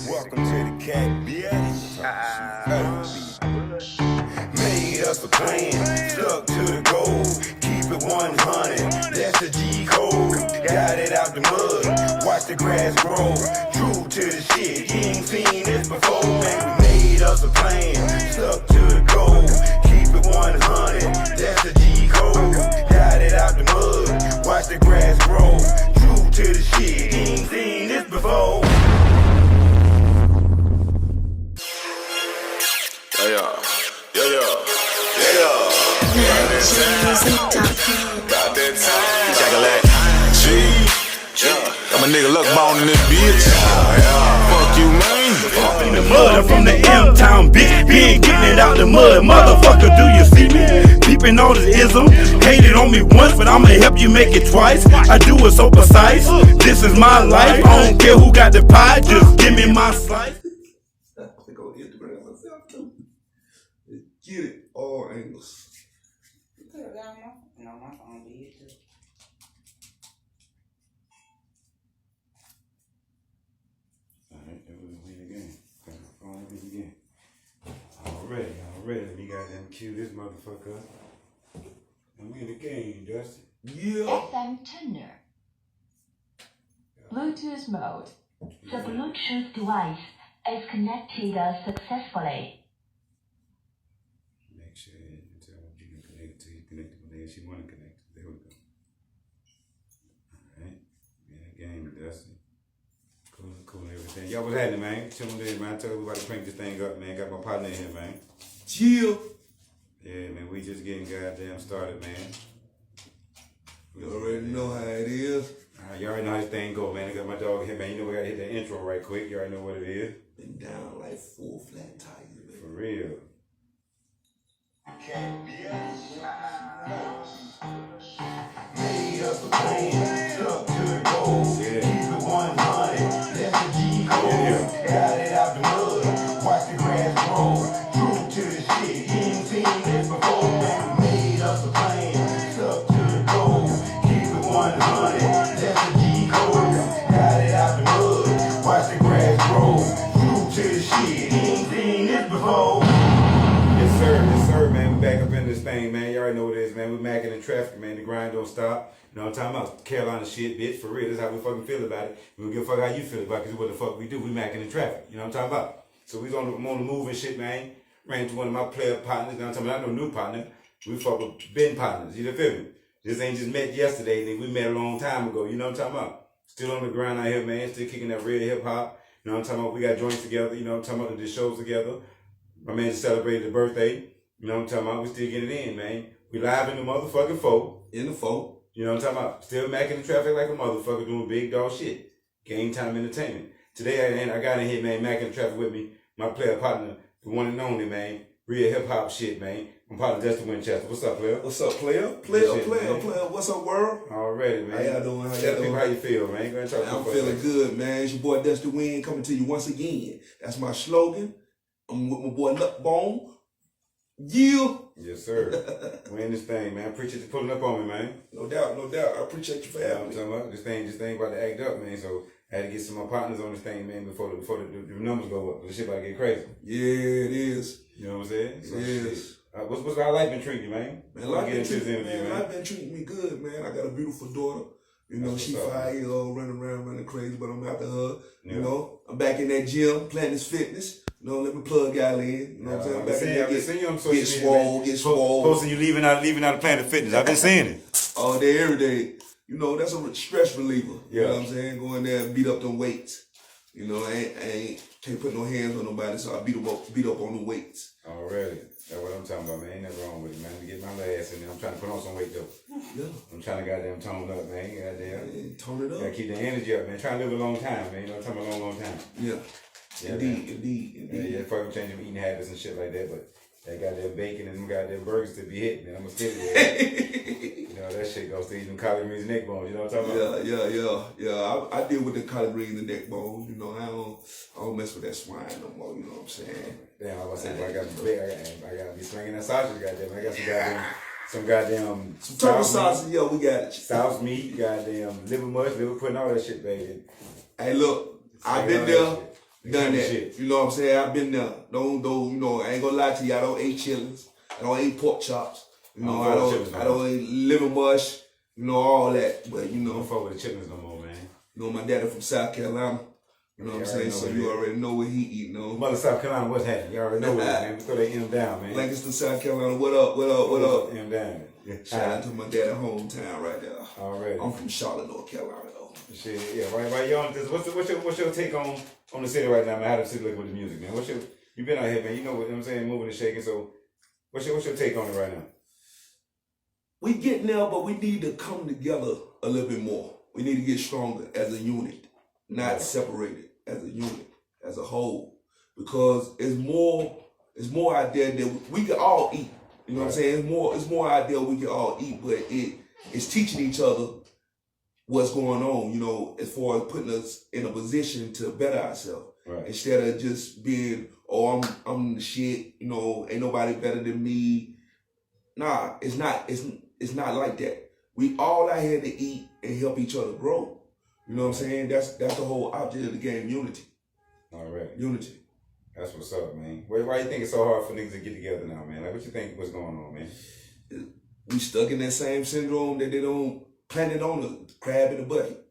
Welcome to the cat, bitch. Made us a plan, stuck to the goal. Keep it 100, that's the G code. Got it out the mud, watch the grass grow. True to the shit, you ain't seen this before. Man, we made us a plan, stuck to the goal. Keep it 100, that's the G code. Got it out the mud, watch the grass grow. True to the shit, you ain't seen this before. Got that time. Chocolate. I'm a nigga luck bone in this bitch. Fuck you, man. The mud from the M-Town, bitch. Been getting it out the mud. Motherfucker, do you see me? Peeping on this ism. Hated on me once, but I'ma help you make it twice. I do it so precise. This is my life. I don't care who got the pie. Just give me my slice. Get it, all angles. You could have got my phone did too. Alright, that was a win again. Already. Let me goddamn cue this motherfucker up. And we in the game, Dusty. Yeah. FM tuner. Bluetooth mode. The Bluetooth device is connected successfully. Make sure you tell what you can connect to. You connect to whatever she want to connect to. There we go. Alright. We in the game, Dusty. Cool and everything. Y'all, what's happening, man? Chillin' in, man. I told you we about to crank this thing up, man. Got my partner in here, man. Chill. Yeah, man, we just getting goddamn started, man. You already know how it is. You already know how this thing go, man. I got my dog here, man. You know we gotta hit the intro right quick. You already know what it is. Been down like 4 flat tires, man. For real. Made us a plan, stuck to the goal. Yeah. Keep it 100, that's the G code. Yeah. Got it out the mud, watch the grass grow. True to the shit, you ain't seen this before. Man, we made us a plan, stuck to the goal. Keep it 100, that's the G code. Got it out the mud, watch the grass grow. True to the shit, you ain't seen this before. Yes, sir, man. We back up in this thing, man. You already know what it is, man. We Mackin-N-Traffic, man. The grind don't stop. You know what I'm talking about? Carolina shit, bitch. For real. This is how we fucking feel about it. We don't give a fuck how you feel about it, because what the fuck we do. We Mackin-N-Traffic. You know what I'm talking about? So we on the move and shit, man. Ran to one of my player partners. You know what I'm talking about? Not no new partner. We fuck with been partners. You feel me? This ain't just met yesterday, nigga. We met a long time ago. You know what I'm talking about? Still on the grind out here, man. Still kicking that real hip hop. You know what I'm talking about? We got joints together. You know what I'm talking about? We did shows together. My man just celebrated his birthday. You know what I'm talking about? We still getting it in, man. We live in the motherfucking folk. In the folk. You know what I'm talking about? Still Mackin-N-Traffic like a motherfucker doing big dog shit. Game time entertainment. Today I got in here, man, Mackin-N-Traffic with me. My player partner, the one and only, man. Real hip hop shit, man. I'm partner Dusty Winchester. What's up, player? What's up, player? Player. What's up, world? Already, man. How y'all doing? Tell people how you feel, man. Go ahead and talk I'm feeling good, man. It's your boy Dusty Win coming to you once again. That's my slogan. I'm with my boy Luckbone. You. Yes, sir. We in this thing, man. Appreciate you pulling up on me, man. No doubt. I appreciate you for having me. You know what I'm talking about? This thing about to act up, man. So I had to get some more partners on this thing, man, before the numbers go up. The shit about to get crazy. Yeah, it is. You know what I'm saying? So Yes. What's how life been treating you, man? Man, life been treating me good, man. I got a beautiful daughter. You know, she 5 years old, running crazy, but I'm after her. Yeah. You know, I'm back in that gym, Planet Fitness. You know, let me plug y'all in. You know what I'm saying? I've been seeing you on social media, get swole. Posting you leaving out of Planet Fitness. I've been seeing it. All day, every day. You know, that's a stress reliever. Yeah. You know what I'm saying? Go in there and beat up them weights. You know, I can't put no hands on nobody, so I beat up on the weights. Already. That's what I'm talking about, man. Ain't nothing wrong with it, man. Let me get my ass in there. I'm trying to put on some weight, though. Yeah. I'm trying to goddamn tone up, man. Goddamn. Tone it up. Gotta keep the energy up, man. Trying to live a long time, man. You know what I'm talking about? Long time. Yeah. Yeah, Indeed. Yeah, fucking changing eating habits and shit like that, but that goddamn bacon and them goddamn burgers to be hitting, man. I'm gonna still you know, that shit goes to eat them collard greens and neck bones, you know what I'm talking about? Yeah. I deal with the collard greens and neck bones, you know, I don't mess with that swine no more, you know what I'm saying? Damn, I was saying, I gotta be slinging that sausage, goddamn. I got some goddamn turtle sausage, yo, we got it. Souse meat, goddamn liver mush, liver pudding, all that shit, baby. Hey, look, I've been there. Done that. Shit. You know what I'm saying? I've been there. Don't you know, I ain't gonna lie to you, I don't eat chillings. I don't eat pork chops. You know, I don't eat liver mush, you know, all that. But you know, don't fuck with the chitlins no more, man. You know, my daddy from South Carolina. You know what I'm saying? So you already know what he eat, no. Mother South Carolina, what's happening? You already know what it is, man. We throw that M down, man. Lancaster, South Carolina, what up? M down. Shout out to my daddy hometown right there. Already. I'm from Charlotte, North Carolina though. Shit, yeah, right, y'all. What's your take on the city right now, man? How the city look with the music, man? You been out here, man? You know what I'm saying, moving and shaking. So, what's your take on it right now? We getting there, but we need to come together a little bit more. We need to get stronger as a unit, not separated as a unit, as a whole, because it's more out there that we can all eat. You know what I'm saying? It's more out there we can all eat, but it's teaching each other what's going on, you know, as far as putting us in a position to better ourselves. Right. Instead of just being, oh, I'm the shit, you know, ain't nobody better than me. Nah, it's not like that. We all out here to eat and help each other grow. You know what I'm saying? That's the whole object of the game, unity. All right. Unity. That's what's up, man. Why you think it's so hard for niggas to get together now, man? Like, what you think what's going on, man? We stuck in that same syndrome that they don't plant it on the crab in the bucket.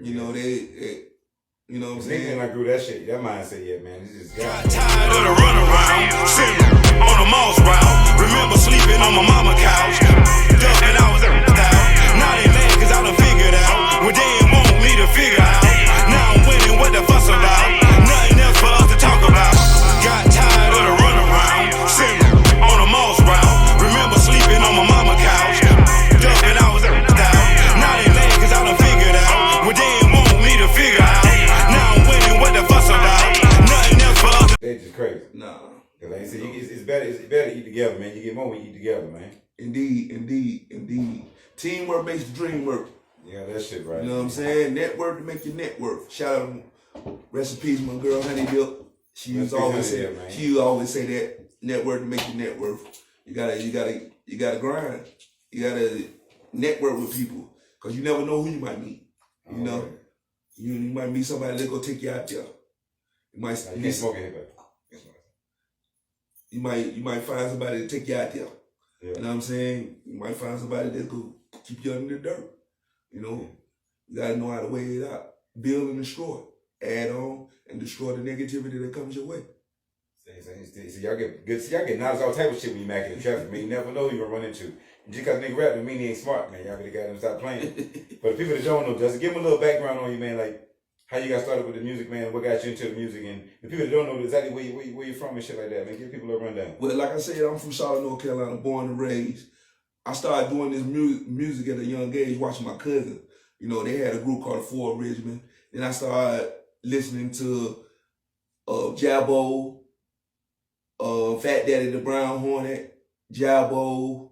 You know, you know what I'm saying? Niggas ain't grew that shit, that mindset yet, man. It's just Got tired of the runaround, sitting on a mouse route. Remember sleeping on my mama couch, ducking I was out. Now they mad cause I done figured out what they didn't want me to figure out. Now I'm winning, what the fuss about? Nothing else for us to talk about. Got tired of the runaround, sitting on a mouse route. Remember sleeping on my mama couch, ducking I was out. Now they mad cause I done figured out what they didn't want me to figure out. Now I'm winning, what the fuss about? Nothing else for us. they just crazy. Nah. Like I said, it's better to eat together, man. You get more when you eat together, man. Indeed. Teamwork makes the dream work. Yeah, that shit right. You know what I'm saying? Network to make your net worth. Shout out, rest in peace, my girl Honey Dip. She used to always say that network to make your net worth. You gotta grind. You gotta network with people, cause you never know who you might meet. You know, you might meet somebody that gonna take you out there. You might you can't smoke it, but you might find somebody to take you out there. yeah. You know what I'm saying? You might find somebody that could keep you under the dirt. You know, you gotta know how to weigh it out, build and destroy, add on and destroy the negativity that comes your way. See, y'all get knowledge all type of shit when you Mackin-N-Traffic, man. You never know who you gonna run into. Just cause nigga rap don't mean he ain't smart, man. Y'all better got him stop playing. But the people that don't know, just give them a little background on you, man. Like how you got started with the music, man. What got you into the music, and the people that don't know exactly where you from and shit like that, man. Give people a rundown. Well, like I said, I'm from Charlotte, North Carolina, born and raised. I started doing this music at a young age, watching my cousin. You know, they had a group called the Ford Regiment. Then I started listening to Jabbo, Fat Daddy the Brown Hornet, Jabbo,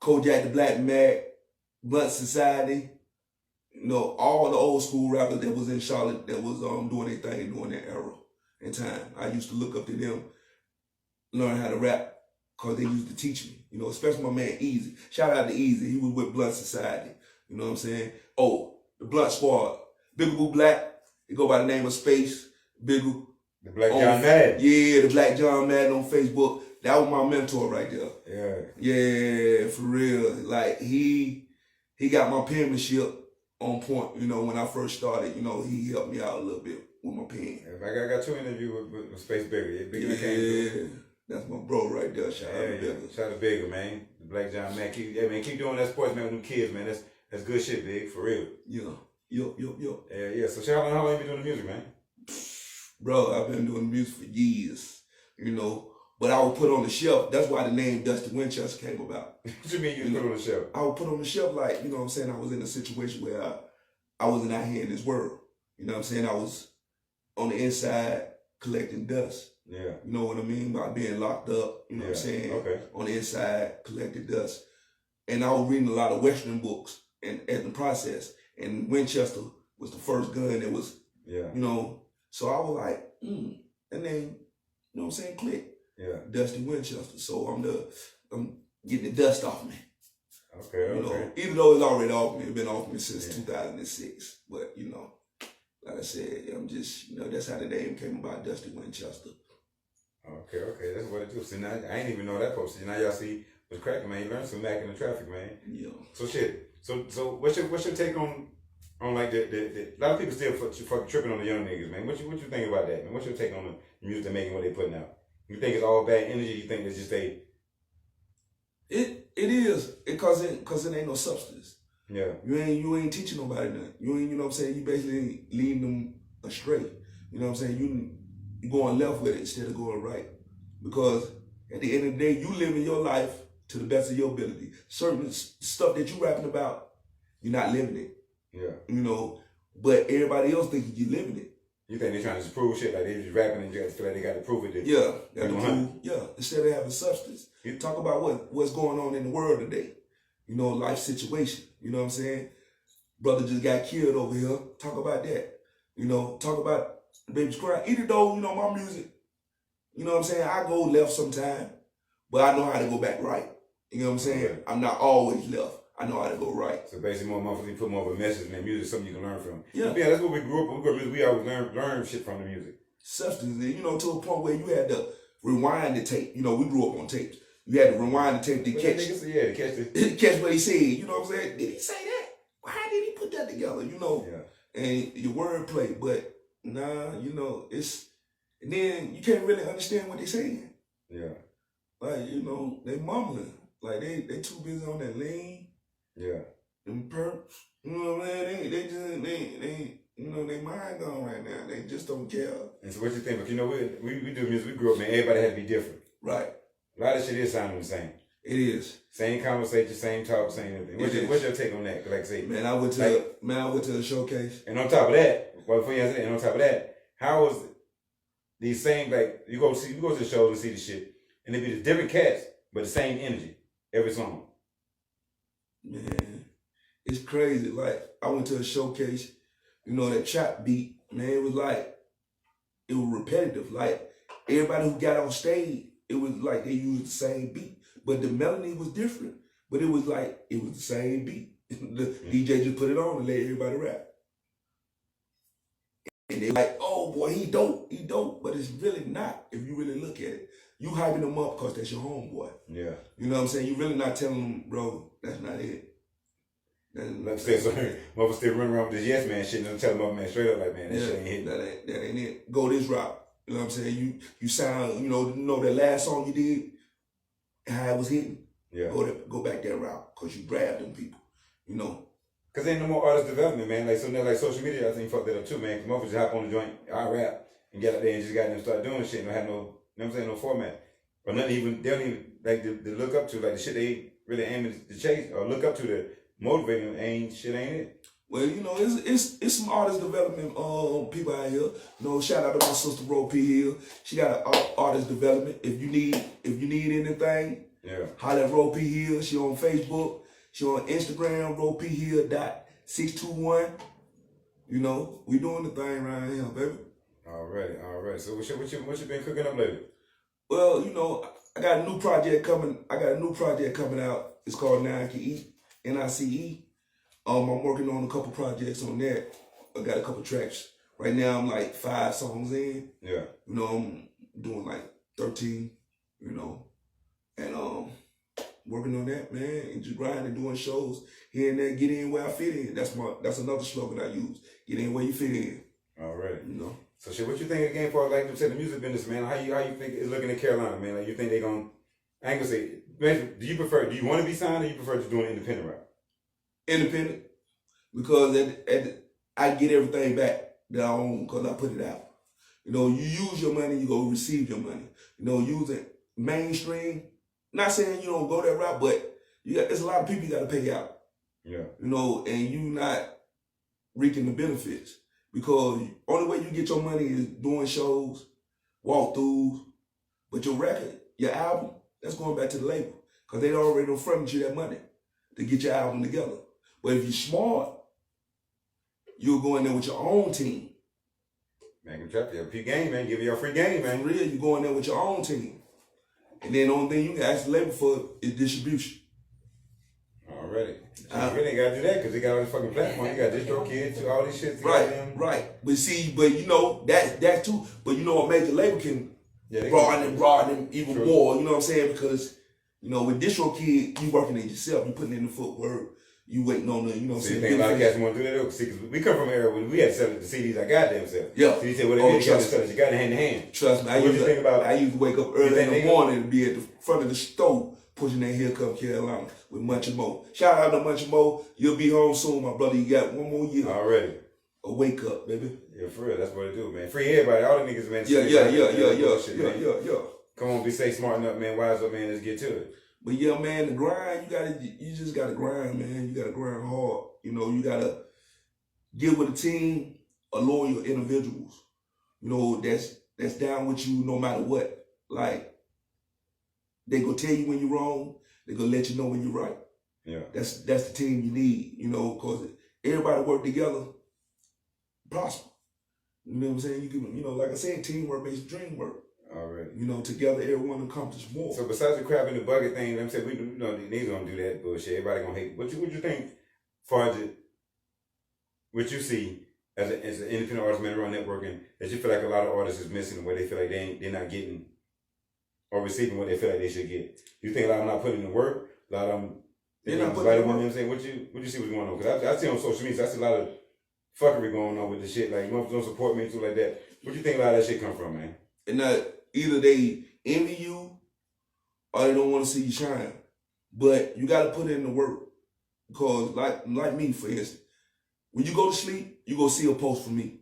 Kojak the Black Mac, Blunt Society. You know, all the old school rappers that was in Charlotte that was doing their thing during that era and time. I used to look up to them, learn how to rap, because they used to teach me. You know, especially my man Easy. Shout out to Easy. He was with Blunt Society. You know what I'm saying? Oh, the Blunt Squad. Bigaboo Black. He go by the name of Space. Bigaboo. The Black John Madden. Yeah, the Black John Madden on Facebook. That was my mentor right there. Yeah, for real. Like, he got my penmanship on point, you know, when I first started. You know, he helped me out a little bit with my pen. I got 2 interviews with Space Bigger. Bigger came through. That's my bro right there. Shout out to Bigger. Shout out to Bigger, man. The Black John man. Keep doing that sports, man, with them kids, man. That's good shit, Big, for real. Yeah. Yo. Yeah. So shout out, how long you been doing the music, man? Bro, I've been doing music for years, you know. But I would put on the shelf. That's why the name Dusty Winchester came about. What you mean you put on the shelf? I would put on the shelf like, you know what I'm saying, I was in a situation where I wasn't out here in this world. You know what I'm saying? I was on the inside collecting dust. Yeah. You know what I mean? By being locked up, you know what I'm saying? Okay. On the inside, collecting dust. And I was reading a lot of Western books and in the process. And Winchester was the first gun that was, you know, so I was like, and then, you know what I'm saying, click. Yeah. Dusty Winchester. So I'm getting the dust off me. Okay. You know, even though it's already off me, it's been off me since 2006. But, you know, like I said, I'm just, that's how the name came about, Dusty Winchester. Okay, that's what it do. See, now, I ain't even know that post. Now y'all see what's cracking, man. You learn some Mackin-N-Traffic, man. Yeah. So shit. So what's your take on like the a lot of people still fucking tripping on the young niggas, man. What you think about that, man? What's your take on the music they're making, what they putting out? You think it's all bad energy? You think it's just It is, because it ain't no substance. Yeah. You ain't teaching nobody nothing. You ain't, you know what I'm saying? You basically leading them astray. You know what I'm saying? You going left with it instead of going right. Because at the end of the day, you living your life to the best of your ability. Certain stuff that you rapping about, you're not living it. Yeah. But everybody else thinking you living it. You think they're trying to just prove shit, like they just rapping and just feel like they got to prove it. Yeah, got to prove. Yeah, instead of having substance. You talk about what's going on in the world today. Life situation. You know what I'm saying? Brother just got killed over here. Talk about that. Talk about the baby's crying. Even though, my music, you know what I'm saying? I go left sometime, but I know how to go back right. You know what I'm saying? Right. I'm not always left. I know how to go right. So basically, more motherfuckers put more of a message in their music, something you can learn from. Yeah, that's what we grew up with. We always learn shit from the music. Substance, to a point where you had to rewind the tape. We grew up on tapes. You had to rewind the tape to catch. To catch it. Catch what he said. You know what I'm saying? Did he say that? Why did he put that together? Yeah. And your wordplay, but nah, it's, and then you can't really understand what they're saying. Yeah. Like, they mumbling. Like they too busy on that lean. Yeah. Them perps. You know what I'm saying? They just they mind gone right now. They just don't care. And so what you think? But we do music. We grew up, man. Everybody had to be different. Right. A lot of shit is sounding the same. It is. Same conversation, same talk, same everything. What's your take on that? Like I say, man, I went to a showcase. And on top of that, before you answer that, and on top of that, how was these same, like you go to the shows and see the shit, and it be the different cats, but the same energy every song. Man, it's crazy. Like, I went to a showcase, that trap beat, man, it was repetitive. Like, everybody who got on stage, it was like they used the same beat, but the melody was different. But it was the same beat. The DJ just put it on and let everybody rap. And they're like, oh boy, he dope. But it's really not, if you really look at it. You hyping them up because that's your homeboy. Yeah. You know what I'm saying? You really not telling them, bro, that's not it. Like I said, so motherfuckers still running around with this yes man shit and tell them, man, straight up like, man, that shit ain't hitting. That ain't it. Go this route. You know what I'm saying? You sound, that last song you did, how it was hitting. Yeah. Go back that route because you grabbed them people. Cause ain't no more artist development, man. Like so now, like social media, I think fucked that up too, man. Cause motherfuckers just hop on the joint, I rap, and get out there and just got them start doing shit and don't have no, you know what I'm saying, no format. Or nothing even, they don't even, like, to look up to, like, the shit they really aiming to chase, or look up to motivate them, ain't it. Well, it's some artist development people out here. Shout out to my sister Ro P Hill. She got an artist development. If you need anything, holler at Ro P Hill. She on Facebook. She on Instagram, RoPHill.621. We doing the thing around here, baby. Alright. So what you been cooking up lately? Well, I got a new project coming out. It's called NICE. I'm working on a couple projects on that. I got a couple tracks. Right now I'm like 5 songs in. Yeah. I'm doing like 13, and working on that, man, and just grinding, doing shows here and there, get in where I fit in. That's another slogan I use. Get in where you fit in. Already. So shit, what you think again for, like you said, the music business, man? How you think it's looking in Carolina, man? Like you think they gonna, I ain't gonna say, man, do you want to be signed or you prefer just doing independent rap? Independent, because I get everything back that I own because I put it out. You use your money, you go receive your money. Use it mainstream. Not saying you don't go that route, but there's a lot of people you got to pay out. Yeah. And you not reaping the benefits because only way you get your money is doing shows, walkthroughs. But your record, your album, that's going back to the label because they already done fronted you that money to get your album together. But if you're smart, you'll go in there with your own team. Mackin-N-Traffic, your P game, man. Give you your free game, man. For real, you go in there with your own team. And then the only thing you can ask the label for is distribution. All Already. You really ain't gotta do that because they got all this fucking platform. You got Distro Kids, all this shit. Right. But see, you know, that too. But you know, a major label can broaden even more. You know what I'm saying? Because you know, with Distro Kid, you working it yourself. You putting in the footwork. You waiting on the, you know what I'm saying? You think a lot of cats want to do that though? See, because we come from an era when we had to sell the CDs our goddamn self. Yeah. So you said, well, they got to sell it. You got it hand in hand. Trust me. I used to wake up early in the morning and be at the front of the stove pushing that Here Come Carolina with Mackin-N-Mo. Shout out to Mackin-N-Mo. You'll be home soon, my brother. You got one more year. Already. A wake up, baby. Yeah, for real. That's what it do, man. Free everybody. All the niggas, man. Yeah. Come on, be safe, smart enough, man. Wise up, man. Let's get to it. But yeah, man, the grind, you just gotta grind, man. You gotta grind hard. You know, you gotta get with a team of loyal individuals. You know, that's down with you no matter what. Like, they gonna tell you when you're wrong. They gonna let you know when you're right. Yeah. That's the team you need, you know, because everybody work together, prosper. You know what I'm saying? You can, you know, like I said, teamwork makes the dream work. Already. You know, together everyone accomplish more. So besides the crab in the bucket thing, I'm saying, you know, these gonna do that bullshit. Everybody gonna hate. What you think, far as what you see as an independent artist man around networking, that you feel like a lot of artists is missing where they feel like they're not getting or receiving what they feel like they should get. You think a lot of them not putting in the work? A lot of them they're not putting in the work. You know what I'm saying? What you see what's going on? Because I see on social media, I see a lot of fuckery going on with the shit. Like, don't support me and stuff like that. Where do you think a lot of that shit come from, man? And either they envy you or they don't want to see you shine. But you got to put in the work. Because like me, for instance, when you go to sleep, you go see a post from me.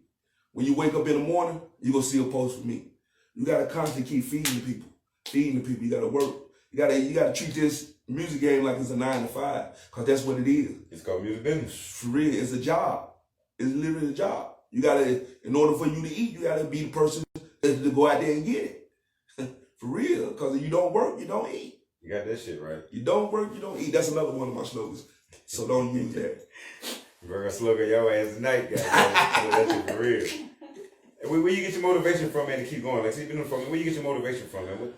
When you wake up in the morning, you go see a post from me. You got to constantly keep feeding the people. You got to work. You got to treat this music game like it's a 9 to 5. Because that's what it is. It's called music business. For real, it's a job. It's literally a job. You got to, in order for you to eat, you got to be the person to go out there and get it. For real. Because if you don't work, you don't eat. You got that shit right. You don't work, you don't eat. That's another one of my slogans. So don't use that. We're gonna slogan your ass tonight, guys. That's shit for real. Where you get your motivation from, man, to keep going? Like, see, where you get your motivation from, man?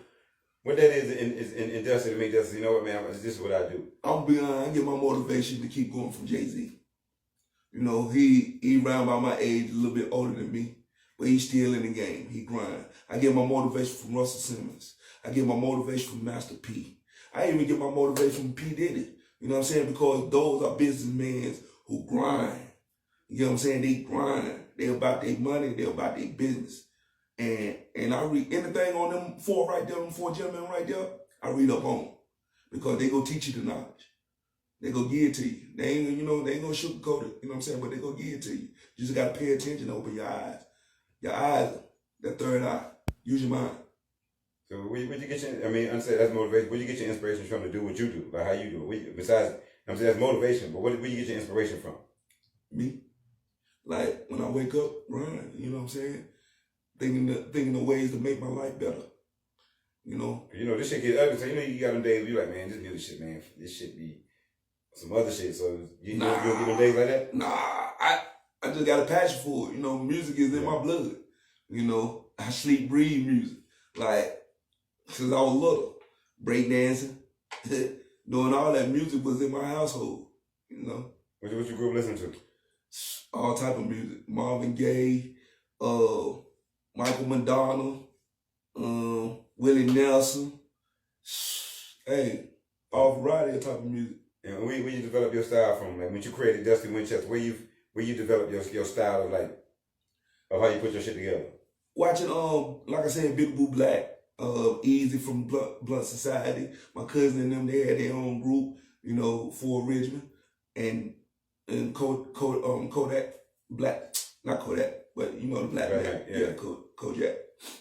What that is in industry to make justice, you know what, man, this is what I do. I'm being honest, I get my motivation to keep going from Jay-Z. You know, he around by my age, a little bit older than me, but he's still in the game. He grind. I get my motivation from Russell Simmons. I get my motivation from Master P. I even get my motivation from P. Diddy. You know what I'm saying? Because those are businessmen who grind. You know what I'm saying? They grind. They about their money. They about their business. And I read anything on them four gentlemen right there, I read up on them. Because they go teach you the knowledge. They go give it to you. They ain't, you know, they ain't gonna sugarcoat it. You know what I'm saying? But they go give it to you. You just gotta pay attention, open your eyes. Your eyes, that third eye. Use your mind. So where you get your, I mean, I'm saying that's motivation. Where you get your inspiration from to do what you do? Like how you do it? Besides, I'm saying that's motivation, but where you get your inspiration from? Me. Like when I wake up, run, you know what I'm saying? Thinking of ways to make my life better. You know? You know, this shit get ugly. So you know you got them days where you like, man, this music shit, man, this shit be some other shit. So you don't get them days like that? Nah, I just got a passion for it. You know, music is in my blood. You know, I sleep, breathe music. Like, since I was little, breakdancing, doing all that music was in my household, you know. What you grew up listening to? All type of music. Marvin Gaye, Michael Madonna, Willie Nelson. Hey, all variety of type of music. And where you develop your style from? Like when you created Dusty Winchester, where you develop your style of how you put your shit together? Watching, like I said, Big Boo Black, Easy from Blunt Society. My cousin and them, they had their own group, you know, for Richmond. And Kodak Black, not Kodak, but you know the black man. Yeah, Kodak.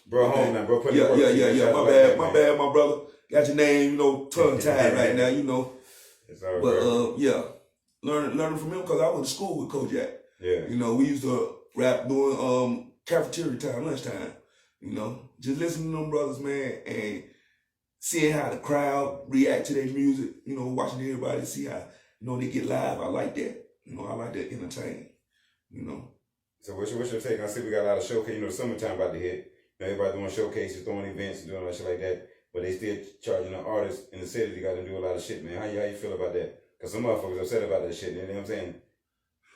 Bro, home now, bro. Put yeah. My bad, my brother. Got your name, you know, tongue tied right now, you know. It's all right, but yeah, learning from him because I went to school with Kodak. Yeah. You know, we used to rap during cafeteria time, lunchtime. You know, just listening to them brothers, man, and seeing how the crowd react to their music. You know, watching everybody see how, you know, they get live. I like that. You know, I like that entertaining. You know. So what's your take? I see we got a lot of showcase. You know, summertime about to hit. You know, everybody doing showcases, throwing events, and doing all that shit like that. But they still charging the artists in the city. They got to do a lot of shit, man. How you feel about that? Cause some motherfuckers upset about that shit, you know what I'm saying?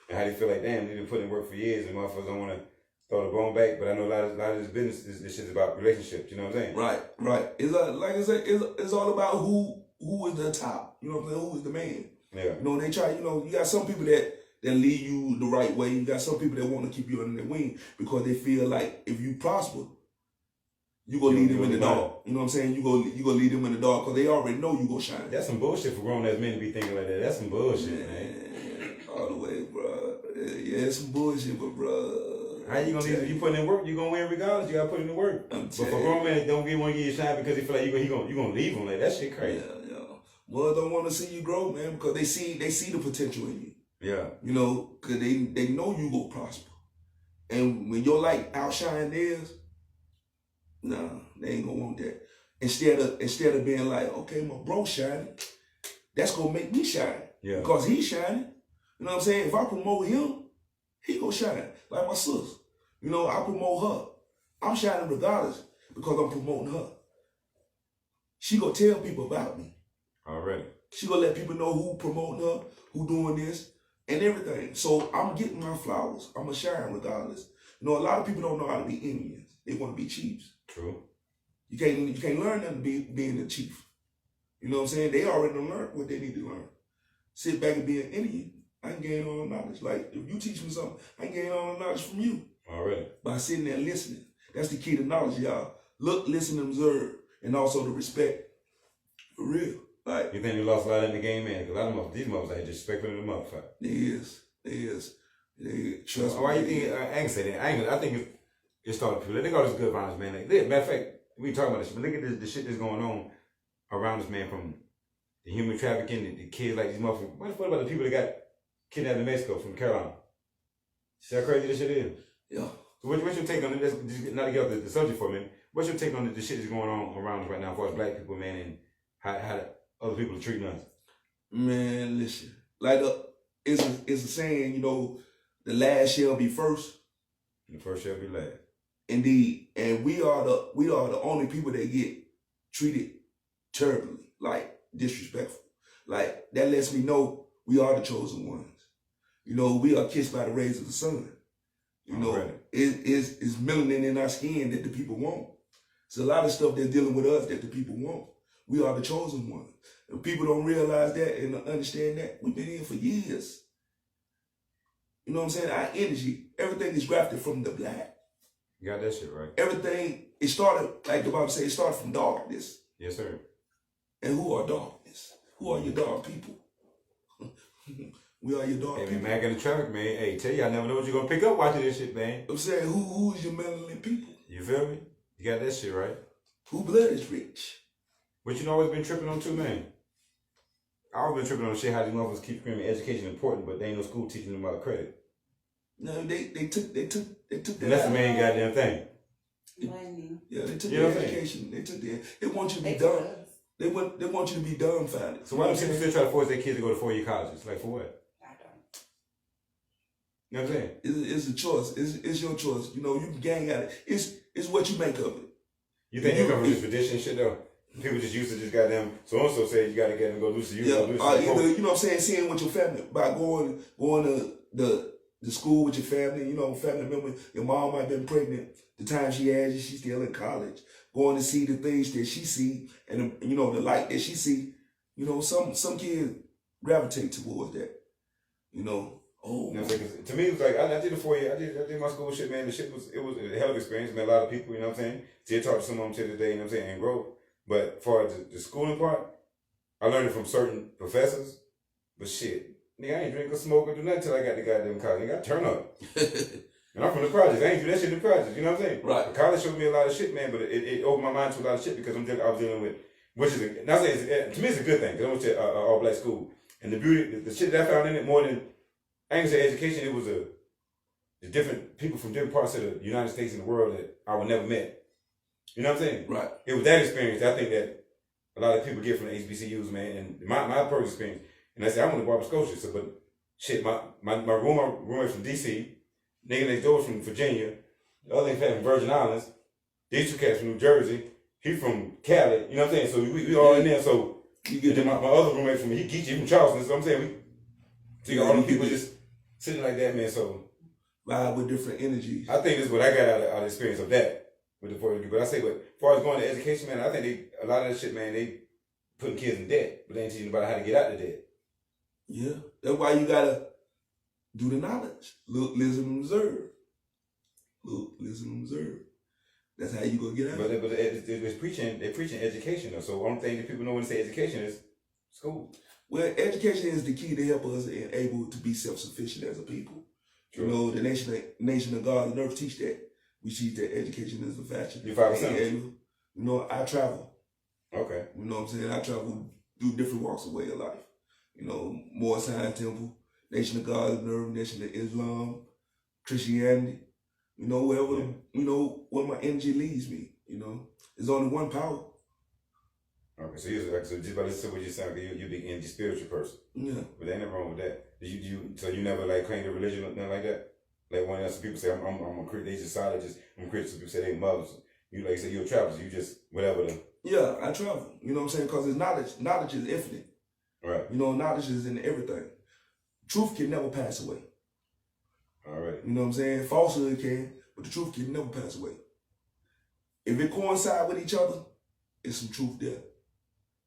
And how they feel like, damn, they've been putting in work for years and motherfuckers don't want to throw the bone back. But I know a lot of this business, this shit's about relationships, you know what I'm saying? Right. It's like I said, it's all about who is the top. You know what I'm saying? Who is the man? Yeah. You know, they try, you know, you got some people that lead you the right way. You got some people that want to keep you under their wing because they feel like if you prosper, you gonna lead them in the dark. You know what I'm saying? You go lead them in the dark because they already know you gonna shine. That's some bullshit for grown ass men to be thinking like that. That's some bullshit, man. All the way, bro. Yeah, it's some bullshit, but bro. How you gonna leave? You putting in work, you gonna win regardless. You gotta put in the work. But for grown men, don't want to give you a shine because they feel like you gonna leave them. Like that shit crazy. Yeah. Well, don't want to see you grow, man, because they see the potential in you. Yeah. You know, because they know you go prosper. And when your light outshine theirs, nah, they ain't gonna want that. Instead of being like, okay, my bro shining, that's gonna make me shine. Yeah. Because he's shining. You know what I'm saying? If I promote him, he gonna shine. Like my sis. You know, I promote her. I'm shining regardless because I'm promoting her. She gonna tell people about me. Already. She gonna let people know who promoting her, who doing this, and everything. So I'm getting my flowers. I'm gonna shine regardless. You know, a lot of people don't know how to be Indians. They want to be chiefs. True. You can't learn them being a chief. You know what I'm saying? They already done learned what they need to learn. Sit back and be an Indian. I can gain all the knowledge. Like if you teach me something, I can gain all the knowledge from you. Already. By sitting there listening. That's the key to knowledge, y'all. Look, listen, observe, and also the respect. For real. Like, you think they lost a lot in the game, man? Because a lot of these motherfuckers ain't disrespectful to the motherfucker. They is. They trust me. Why you think, I ain't say that. I think it started people. They think all this good violence, man. Matter of fact, we talking about this, but look at the shit that's going on around us, man, from the human trafficking, the kids like these motherfuckers. What about the people that got kidnapped in Mexico from Carolina? See how crazy this shit is? Yeah. So what's your take on it? Just not to get off the subject for a minute. What's your take on the shit that's going on around us right now as far as black people, man, and how other people are treating us? Man, listen. Like it's a saying, you know, the last shall be first. And the first shall be last. Indeed. And we are the only people that get treated terribly, like disrespectful. Like that lets me know we are the chosen ones. You know, we are kissed by the rays of the sun. You know, it's melanin in our skin that the people want. It's a lot of stuff that's dealing with us that the people want. We are the chosen ones. If people don't realize that and understand that, we've been in for years. You know what I'm saying? Our energy, everything is grafted from the black. You got that shit right. Everything, it started, like the Bible says, it started from darkness. Yes, sir. And who are darkness? Who are your dark people? We are your dark Hey, people. man, Mackin-N-Traffic, man. Hey, tell you, I never know what you're going to pick up watching this shit, man. I'm saying, who is your melanin people? You feel me? You got that shit right. Who blood is rich? What you know always been tripping on too, man? I always been tripping on shit how these motherfuckers keep screaming education important, but they ain't no school teaching them about credit. No, they took that. And that's the main goddamn thing. Money. Yeah, they took You know the what I'm saying? education. They took the. They want you to be They dumb. took us. They want you to be dumbfounded. So why do people still try to force their kids to go to 4-year colleges? Like for what? I don't. You know what I'm saying? It's a choice. It's your choice. You know, you can gang at it. It's what you make of it. You think you come from this tradition and shit though? People just used to just goddamn so say you gotta get them go do some you Yeah, go do some either, you know what I'm saying, seeing with your family by going to the school with your family, you know, family member, your mom might have been pregnant, the time she had you, she's still in college, going to see the things that she see and you know the light that she see, you know, some kids gravitate towards that, you know. Oh, you know what I'm saying? To me, it was like I did the 4 year. I did my school shit, man. The shit was a hell of an experience. Met a lot of people. You know what I'm saying? Still talk to some of them to this day. You know what I'm saying? And grow. But as far as the schooling part, I learned it from certain professors. But shit, nigga, I ain't drink or smoke or do nothing until I got to goddamn college. Nigga, I turn up. And I'm from the projects. I ain't do that shit in the projects. You know what I'm saying? Right. But college showed me a lot of shit, man. But it opened my mind to a lot of shit because I was dealing with, which is not saying to me it's a good thing because I went to all black school and the beauty, the shit that I found in it more than. I ain't gonna say education, it was the different people from different parts of the United States and the world that I would never met. You know what I'm saying? right. It was that experience I think that a lot of people get from the HBCUs, man, and my personal experience. And I said, I went to Barber Scotia, so but shit, my roommate from DC, nigga next door from Virginia, the other nigga from Virgin Islands, these two cats from New Jersey, he from Cali, you know what I'm saying? So we all in there, so You get And then my other roommate from he from Charleston, so I'm saying so you got all them people just sitting like that, man. So vibe with different energies. I think this is what I got out of the experience of that with the 40 people. But I say, but as far as going to education, man, I think a lot of that shit, man, they putting kids in debt, but they ain't teaching about how to get out of debt. Yeah, that's why you gotta do the knowledge. Look, listen, and observe. Look, listen, and observe. That's how you gonna get out. But they're preaching education though. So one thing that people know when they say education is school. Well, education is the key to help us and able to be self-sufficient as a people. True. You know, the nation of God and earth teach that. We teach that education is the fashion. You 5%. You know, I travel. Okay. You know what I'm saying? I travel through different walks of way of life. You know, Moor Zion Temple, Nation of God and earth, Nation of Islam, Christianity. You know, wherever where my energy leads me. You know, there's only one power. Okay, so just by listening to what you're saying, you're big energy spiritual person. Yeah. But there ain't nothing wrong with that. So you never like claim the religion or nothing like that? Like when some people say I'm a Christian, they just silent, I'm Christian. Some people say they Muslims. You like you say you're a traveler. So you just whatever the. Yeah, I travel. You know what I'm saying? Because it's knowledge. Knowledge is infinite. Right. You know, knowledge is in everything. Truth can never pass away. All right. You know what I'm saying? Falsehood can, but the truth can never pass away. If it coincides with each other, it's some truth there.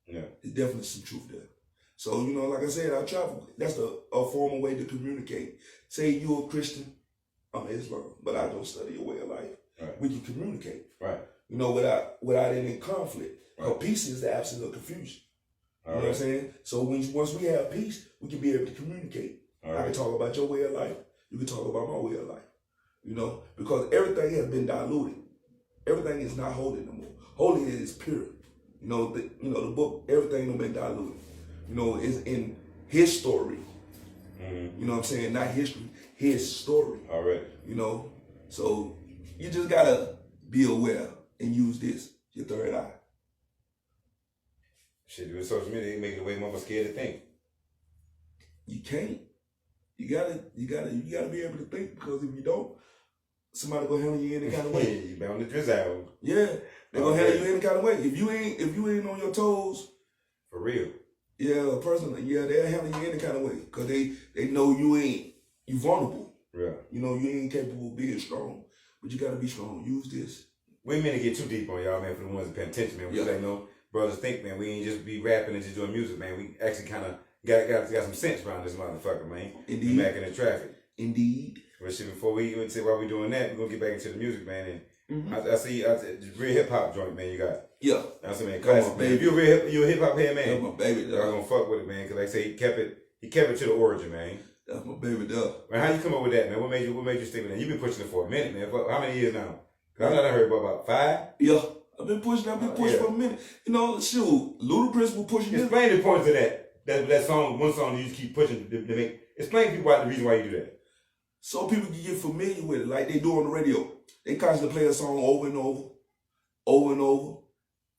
Yeah. There's definitely some truth there. So, you know, like I said, I travel. That's a formal way to communicate. Say you're a Christian, I'm Islam, but I don't study your way of life. Right. We can communicate. Right. You know, without any conflict. Right. But peace is the absence of confusion. All you know what I'm saying? So once we have peace, we can be able to communicate. All I can talk about your way of life. You can talk about my way of life. You know, because everything has been diluted. Everything is not holy no more. Holy is pure. You know, the book, everything don't been diluted. You know, it's in his story. Mm-hmm. You know what I'm saying? Not history, his story. All right. You know, so you just gotta be aware and use this, your third eye. Shit, with social media, they make it way more scared to think. You can't. You gotta be able to think, because if you don't, somebody gonna handle you any kind of way. You bound to drizzle. Yeah, they gonna handle you any kind of way. If you ain't on your toes, for real. Yeah, personally, yeah, they'll handle you any kind of way, because they know you vulnerable. Yeah. You know, you ain't capable of being strong, but you gotta be strong. Use this. We ain't meant to get too deep on y'all, man, for the ones that pay attention, man. We just like, no, brothers think, man, we ain't just be rapping and just doing music, man. We actually kind of got some sense around this motherfucker, man. Indeed. Mackin-N-Traffic. Indeed. But shit, before we even say why we doing that, we're gonna get back into the music, man. And Mm-hmm. I see real hip hop joint, man. You got. Yeah. That's a man, classic, man. If you a hip hop head, man, That's my baby, y'all gonna fuck with it, man. Cause like I say, he kept it to the origin, man. That's my baby, dog. Man, how you come up with that, man? What made you stick with that? You've been pushing it for a minute, man. How many years now? Cause I thought I heard about 5. Yeah. I've been pushing for a minute. You know, shoot, Ludacris was pushing this. Explain the points of that song, one song you just keep pushing to make. Explain to people the reason why you do that. So people can get familiar with it, like they do on the radio. They constantly play a song over and over.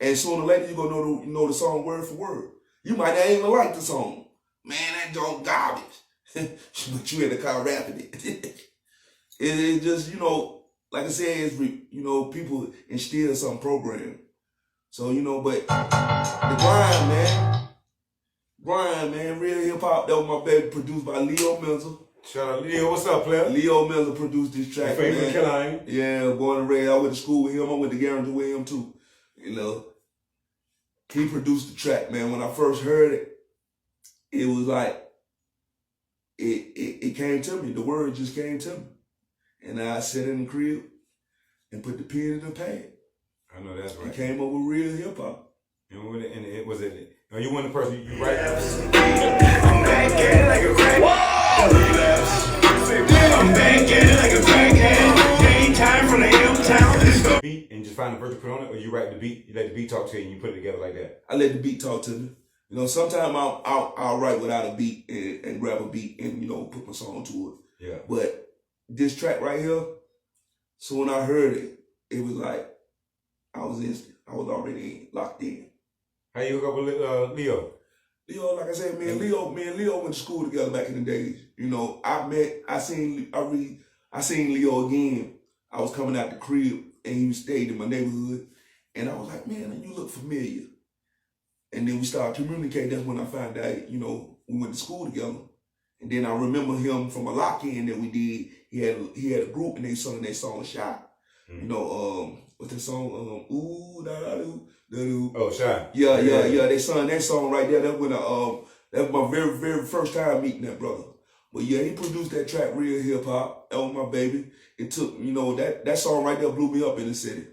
And sooner or later you're gonna know the song word for word. You might not even like the song. Man, that dog garbage. But you in the car rapping it. It just, you know, like I said, it's, you know, people instill some program. So, you know, but the grind, man, real hip hop. That was my baby, produced by Leo Mills. Shout out Leo, what's up, player? Leo Miller produced this track, man. Yeah, born and raised. I went to school with him. I went to Guaranteed with him too. You know, he produced the track, man. When I first heard it, it was like it came to me. The word just came to me, and I sat in the crib and put the pen in the pad. I know that's right. It came up with real hip hop. And it was it. Are you one of the person you write? I'm back at it like a crack. I'm back at it like a crackhead. Ain't time from the M-Town. Beat and just find a verse to put on it, or you write the beat, you let the beat talk to you and you put it together like that? I let the beat talk to me. You know, sometimes I'll write without a beat and grab a beat and, you know, put my song to it. Yeah. But this track right here, so when I heard it, it was like I was instant. I was already locked in. How you hook up with Leo? Leo, like I said, me and Leo went to school together back in the days. You know, I seen Leo again. I was coming out the crib and he stayed in my neighborhood, and I was like, man, you look familiar. And then we started communicating. That's when I found out, you know, we went to school together. And then I remember him from a lock-in that we did. He had a group and they sung that song Shy. You know, what's that song? Ooh, da da do, da do. Oh, Shy. Yeah. They sung that song right there. That when that was my very, very first time meeting that brother. But yeah, he produced that track, Real Hip Hop. That was my baby. It took, you know, that song right there blew me up in the city.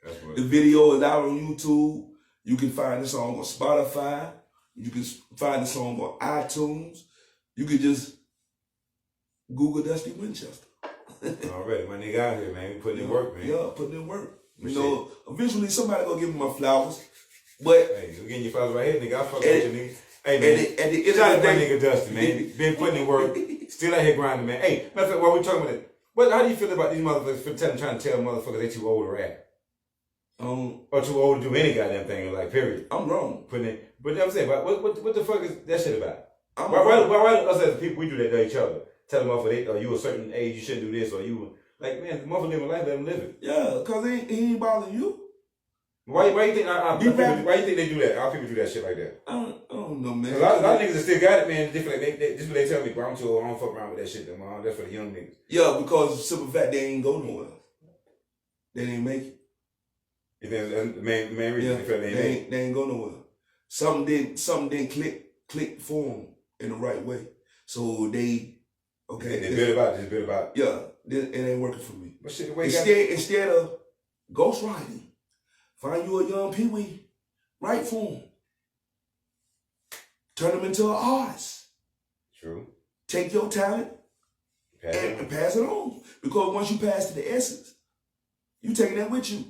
That's what The video is out on YouTube. You can find the song on Spotify. You can find the song on iTunes. You can just Google Dusty Winchester. Already, my nigga out here, man. We putting in work, man. Yeah, putting in work. You know, eventually somebody gonna give me my flowers. But Hey, you getting your flowers right here, nigga. I fuck with you, nigga. Hey, man. at the end Shout out of to the my day, nigga Dusty, man. Been putting in work. Still out here grinding, man. Hey, matter of fact, while we talking about it, how do you feel about these motherfuckers trying to tell motherfuckers they too old to rap? Or too old to do any goddamn thing, like, period. I'm wrong. Putting it, but I'm saying, what the fuck is that shit about? I'm Why wrong. us as people, we do that to each other? Tell them off of it, or you a certain age, you shouldn't do this, or you, like, man, the motherfucker living life, let them live it. Yeah, cause he ain't bothering you. Why you think why you think they do that? Our people do that shit like that? I don't know, man. A lot of niggas that still got it, man. Different. This is what they tell me, bro. I'm too old. I don't fuck around with that shit, man. That's for the young niggas. Yeah, because simple fact they ain't go nowhere. They didn't make it. That's the main reason they feel They ain't go nowhere. Something didn't click for them in the right way. So they build about. Yeah, it ain't working for me. But shit, the way Instead of ghostwriting, find you a young peewee, write for them. Turn them into an artist. True. Take your talent and pass it on. Because once you pass to the essence, you taking that with you.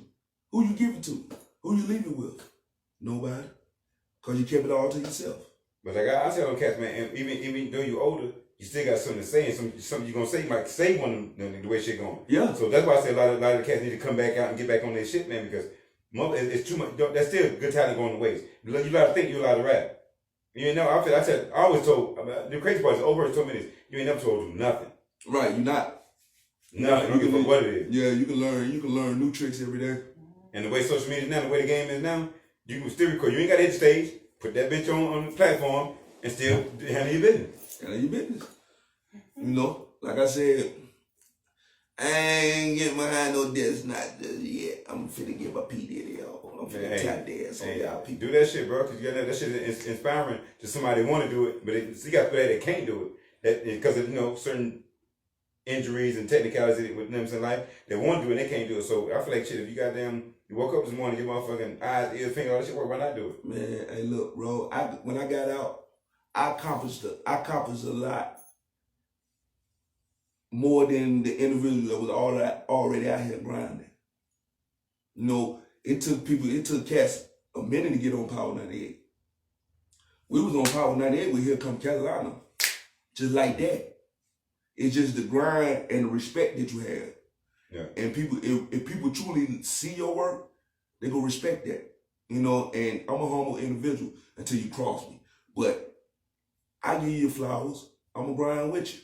Who you give it to? Who you leave it with? Nobody. Because you kept it all to yourself. But like I tell them cats, man, and even though you're older, you still got something to say, and something you're gonna say. You might say one of them, the way shit going. Yeah. So that's why I say a lot of the cats need to come back out and get back on their shit, man, because it's too much. That's still good talent going to waste. You gotta think, you gotta rap. You know, I always told, the crazy part is over 2 minutes, you ain't never told to do nothing. Right, you're not. Nothing. You can what it is. Yeah, you can learn new tricks every day. And the way social media is now, the way the game is now, you can still record. You ain't got to hit the stage, put that bitch on the platform, and still handle your business. Handle your business. You know, like I said, I ain't getting behind no desk, not just yet. I'm finna get my P Diddy, y'all. I'm finna tap dance on y'all people. Do that shit, bro, because that shit is inspiring to somebody that want to do it, but you got people that can't do it. Because of, you know, certain injuries and technicalities with them in life, they want to do it, they can't do it. So I feel like shit, if you woke up this morning, your motherfucking eyes, ears, finger, all that shit work, why not do it? Man, hey, look, bro. When I got out, I accomplished a lot more than the individual that was already out here grinding. You know, it took cats a minute to get on Power 98. We was on Power 98 with Here Come Carolina, just like that. It's just the grind and the respect that you have. Yeah. And if people truly see your work, they gonna respect that. You know, and I'm a humble individual until you cross me. But I give you your flowers. I'm gonna grind with you.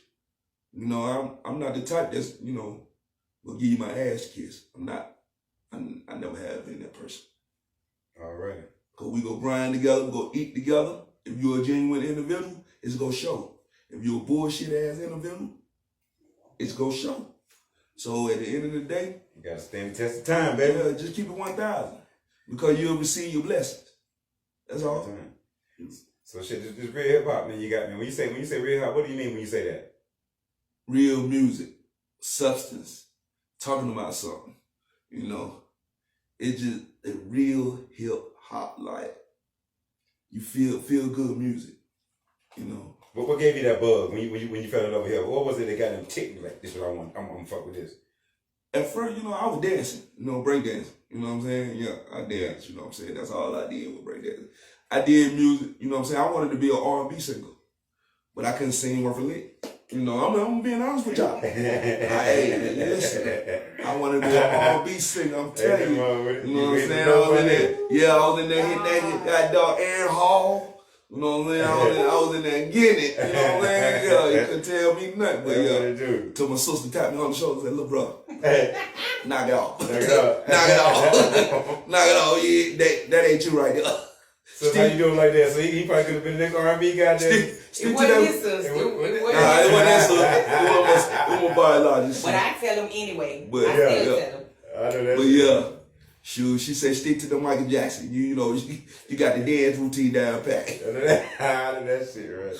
You know, I'm not the type that's, you know, will give you my ass kiss. I'm not. I never have been that person. All right. Cause we go grind together, we go eat together. If you're a genuine individual, it's gonna show. If you're a bullshit ass individual, it's gonna show. So at the end of the day, you gotta stand the test of time, baby. Yeah, just keep it 1,000. Because you'll receive your blessings. That's all. So shit, this real hip hop, man, you got me. When you say real hip hop, what do you mean when you say that? Real music, substance, talking about something. You know, it's just a real hip hop, like you feel good music. You know. What gave you that bug when you fell in love with hip hop? What was it that got them ticked like this? Is what I want. I'm gonna fuck with this. At first, you know, I was dancing. You know, break dancing. You know what I'm saying? Yeah, I danced. You know what I'm saying? That's all I did was break dancing. I did music. You know what I'm saying? I wanted to be an R&B singer, but I couldn't sing worth a lick. You know, I'm being honest with y'all. Hey, listen, I wanted to be an R&B singer. I'm telling you. You know what I'm saying? I was in there hitting that dog Aaron Hall. You know what I'm saying? I was in there getting it. You know what I'm saying? Yeah, you couldn't tell me nothing. But yeah, till my sister tapped me on the shoulder and said, "Look, bro, knock it off. Knock it off. Knock it off. Yeah, that ain't you right there." So how you doing like that? So he probably could have been the next R&B guy there. Stick It to wasn't that. his sister. Nah, It it wasn't. wasn't that stuff. It was my biologist. But I tell him anyway. But, I yeah, still yeah. tell him. I know that. But yeah, she said stick to the Michael Jackson. You know, you got the dance routine down pat. I know that shit, right?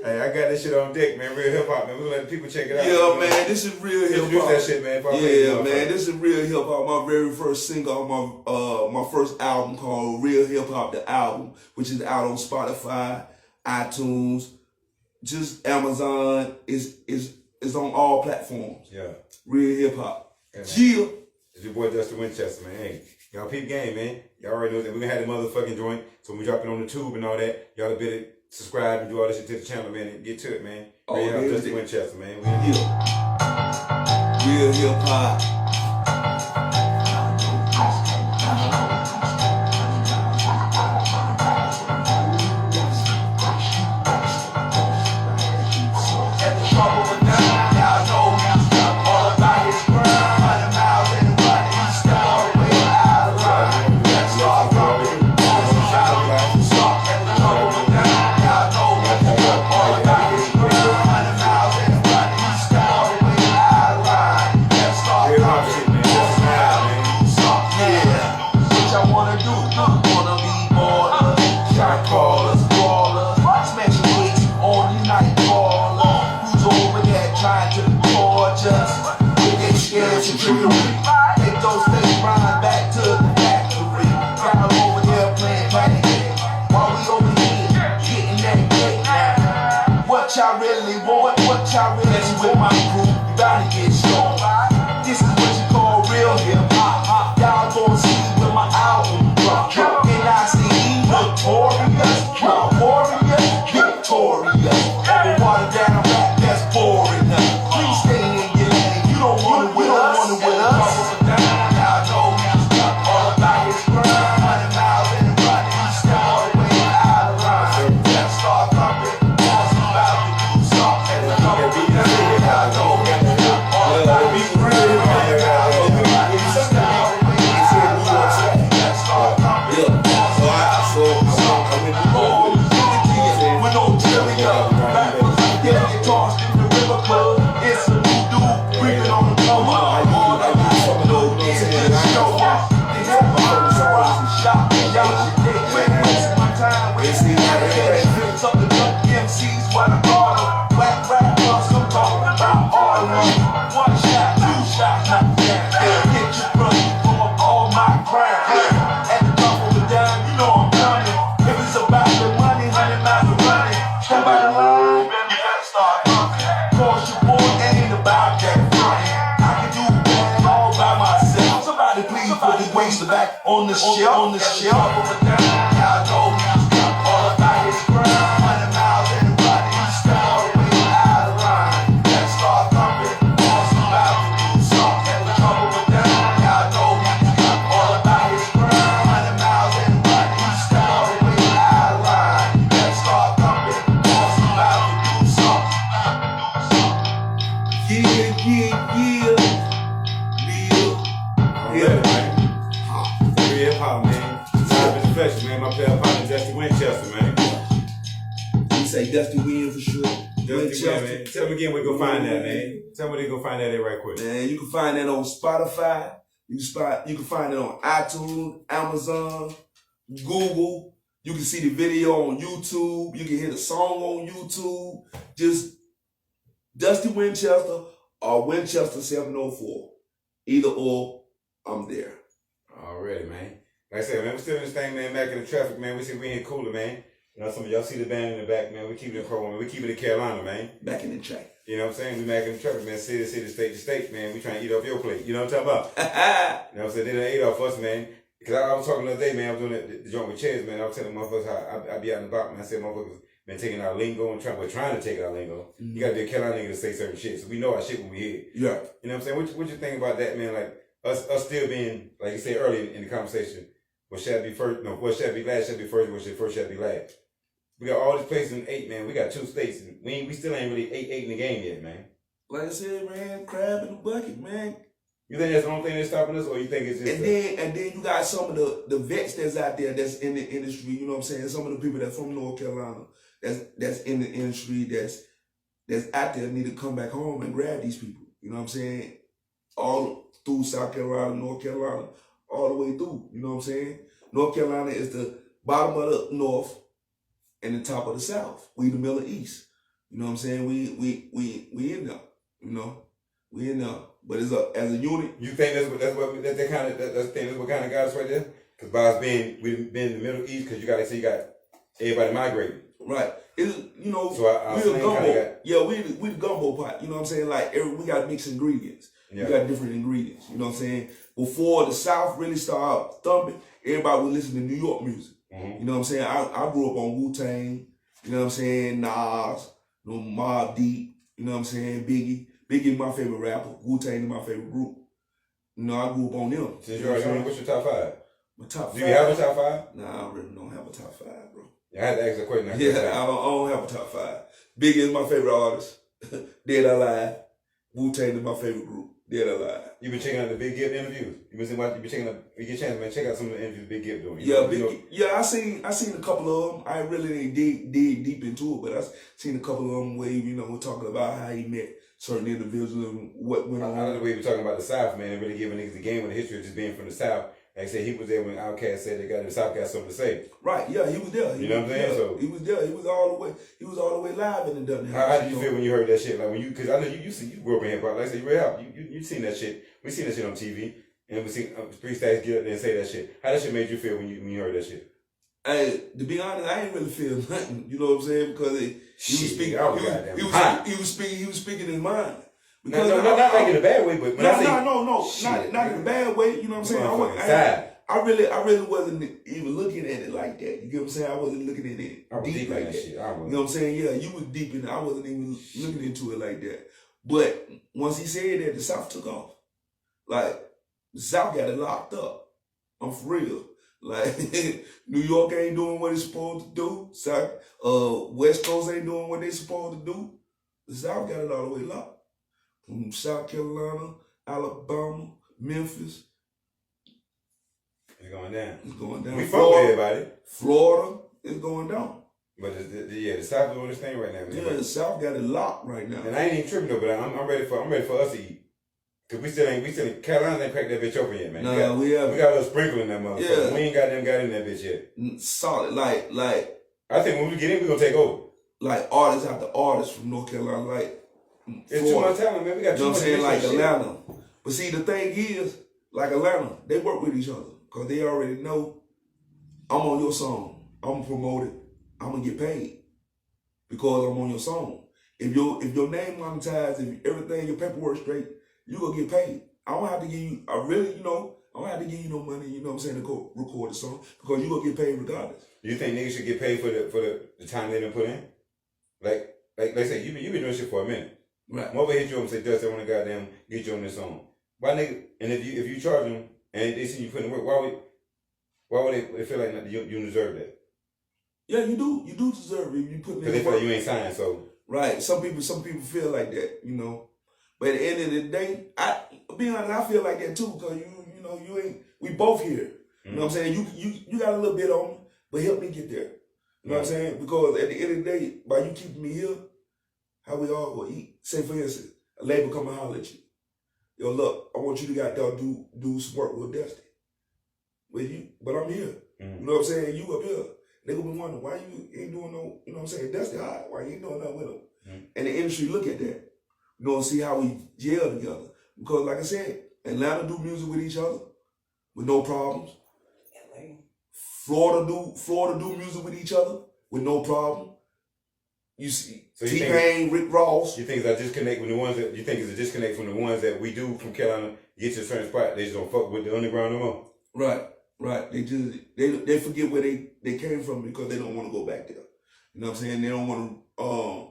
Hey, I got this shit on deck, man. Real hip hop, man. We're gonna let the people check it out. Yeah, man, this is real hip Introduce hop. that shit, man. Yeah, man, this is real hip hop. My very first single on my first album called Real Hip Hop, the album, which is out on Spotify, iTunes, just Amazon. Is on all platforms. Yeah. Real hip hop. Yeah, man. Yeah. It's your boy Dustin Winchester, man. Hey, y'all peep game, man. Y'all already know that we're gonna have the motherfucking joint. So when we drop it on the tube and all that, y'all better subscribe and do all this shit to the channel, man, and get to it, man. Oh, Man, y'all yeah, Dustin yeah. Winchester, man. Yeah. Real hip hop. Real hop shit, man. Just smile, man. What y'all wanna do? Wanna be ballers, shot callers, brawlers, smashing hits on your night caller. Who's over there trying to torch us with their skills and trickery? Take those things right back to the factory. Y'all over there playing patty while we over here getting that cake now. What y'all really want? What y'all really with my crew? You bound to get strong. This is what you call real hip hop. Y'all gon' see when my album drop. N-I-C-E, notorious, warriors, victorious. Over water down rap, that's boring. Please stay in your lane. You don't want it with us. Y'all know all about his grind. 100 miles in the running. He step all the way out of line. Let's start thumping. Boss about to do something. And the couple of them, y'all know all about his grind. One shot, two shots, not that. Hit your brother, pull up all my crown. At the top of the dime, you know I'm coming. If it's about the money, 100 miles of running. Step out of line, you gotta start pumping. Course your boy ain't about that fronting. I can do that all by myself. Somebody please put his waist back on the shelf. Y'all know all about his grind. 100 miles in the running. He step all the way out of line. Let's start thumping. Boss about to do something. And the trouble with that, y'all know all about his grind. 100 miles in the running. He step all the way out of line. Let's start thumping. Boss about to do something. Yeah. Real, man. Real hip hop, man. Live in the flesh, man. My player partner, Dustin Winchester, man. You say Dusty Win for sure. Dusty Win, man. Tell them again where they go find that, man. Tell them where they go find that at right quick. Man, you can find that on Spotify. You can find it on iTunes, Amazon, Google. You can see the video on YouTube. You can hear the song on YouTube. Just Dusty Winchester or Winchester 704. Either or, I'm there. Already, man. Like I said, man, we're still in this thing, man. Mackin-N-Traffic, man. We see we in cooler, man. You know, some of y'all see the band in the back, man. We keep it in Pro, man. We keep it in Carolina, man. Mackin-N-Traffic. You know what I'm saying? We Mackin-N-Traffic, man. City to city, state to state, man. We trying to eat off your plate. You know what I'm talking about? You know what I'm saying? They done ate off us, man. Because I was talking the other day, man. I was doing the joint with Chaz, man. I was telling motherfuckers how I be out and about, man. I said motherfuckers been taking our lingo and trying to take our lingo. Mm-hmm. You got to be a Carolina nigga to say certain shit. So we know our shit when we hear it. Yeah. You know what I'm saying? What you think about that, man? Like, us still being, like you said earlier in the conversation, what shall be first, no, what shall be last shall be first, what shall first shall be last. We got all these places in 8, man. We got 2 states, and we still ain't really 8 in the game yet, man. Like I said, man, crab in the bucket, man. You think that's the only thing that's stopping us, or you think it's just? And then you got some of the vets that's out there that's in the industry. You know what I'm saying? Some of the people that's from North Carolina that's in the industry that's out there need to come back home and grab these people. You know what I'm saying? All through South Carolina, North Carolina, all the way through. You know what I'm saying? North Carolina is the bottom of the North and the top of the South. We the middle East. You know what I'm saying? We in there. You know, we in there. But as a unit, You think that's what kind of got us right there? Because by us being in the Middle East, because you got everybody migrating. right? It's, you know, So our we a slang gumbo. kinda Yeah, we the gumbo pot. You know what I'm saying? Like we got mixed ingredients. Yeah. We got different ingredients. You know what I'm saying? Before the South really started thumping, everybody was listening to New York music. Mm-hmm. You know what I'm saying? I grew up on Wu-Tang. You know what I'm saying? Nas, you know, Mobb Deep. You know what I'm saying? Biggie. Biggie is my favorite rapper. Wu-Tang is my favorite group. You know, I grew up on them. Since you're already, what's your top 5? My top Do five. you have a top 5? Nah, I really don't have a top 5, bro. I had to ask a question. Yeah, I don't have a top 5. Biggie is my favorite artist. Dead or Alive. Wu-Tang is my favorite group. Dead or Alive. You been checking out the Big Gift interviews. You been checking out. You get a chance, man. Check out some of the interviews Big Gift doing. I seen a couple of them. I really didn't dig deep into it, but I seen a couple of them where we're talking about how he met certain individuals and what went I on. know the way we talking about the South, man, and really giving niggas the game of the history of just being from the South. Like I said, he was there when Outkast said they got the South got something to say. Right? Yeah, he was there. You know what I'm saying? So he was there. He was all the way. He was all the way live and done. How did you feel when you heard that shit? Like when you, because I know you grew up in hip hop. Like I said, you seen that shit. We seen that shit on TV, and we seen Three Stacks get up there and say that shit. How that shit made you feel when you heard that shit? Hey, to be honest, I ain't really feel nothing. You know what I'm saying? Because he was speaking. He was speaking his mind. Because not like in a bad way, but not in a bad way. You know what I'm saying? I really wasn't even looking at it like that. You get what I'm saying? I wasn't looking at it deep like that. Shit. You know what I'm saying? Yeah, you was deep in it. I wasn't even looking into it like that. But once he said that, the South took off. Like, the South got it locked up. I'm for real. Like, New York ain't doing what it's supposed to do. South, West Coast ain't doing what they supposed to do. The South got it all the way locked. From South Carolina, Alabama, Memphis. It's going down. It's going down. We fuck with everybody. Florida is going down. But the South doing this thing right now. Man. Yeah, the South got it locked right now. And I ain't even tripping though, but I'm ready for us to eat. Cause we still Carolina ain't cracked that bitch open yet, man. Nah, we got a little sprinkle in that motherfucker. Yeah. We ain't got in that bitch yet. Solid, like. I think when we get in, we gonna take over. Like artists after artists from North Carolina, like. It's too much talent, man. We got too much. You know what I'm saying? Like Atlanta. But see, the thing is, like Atlanta, they work with each other. Cause they already know I'm on your song. I'm gonna promote it. I'm gonna get paid. Because I'm on your song. If your name monetized, if everything, your paperwork straight, you gonna get paid. I don't have to give you, I don't have to give you no money, you know what I'm saying, to go record a song. Because you gonna get paid regardless. You think niggas should get paid for the time they done put in? Like say, you been doing shit for a minute. Right. Mother hit you up and say, Dust, I wanna goddamn get you on this song. Why nigga, and if you charge them and they see you putting in work, why would they feel like you deserve that? Yeah, you do. You do deserve it. You put in Because they feel like you ain't signed, so. Right. Some people feel like that, you know. But at the end of the day, be honest, I feel like that too, because you ain't, we both here. You know what I'm saying? You got a little bit on me, but help me get there. You know what I'm saying? Because at the end of the day, by you keeping me here, how we all gonna eat? Say for instance, a label come and holler at you. Yo, look, I want you to go out there do some work with Dusty. But I'm here. You know what I'm saying? You up here. They gonna be wondering why you ain't doing no, you know what I'm saying? Dusty hot. Why you ain't doing nothing with him? And the industry look at that. You know, see how we gel together. Because like I said, Atlanta do music with each other with no problems. Florida do music with each other with no problem. You see, so T-Pain, Rick Ross. You think it's a disconnect from the ones that you think it's a disconnect from the ones that we do from Carolina get to a certain spot? They just don't fuck with the underground no more. Right. They forget where they came from because they don't want to go back there. You know what I'm saying? They don't want to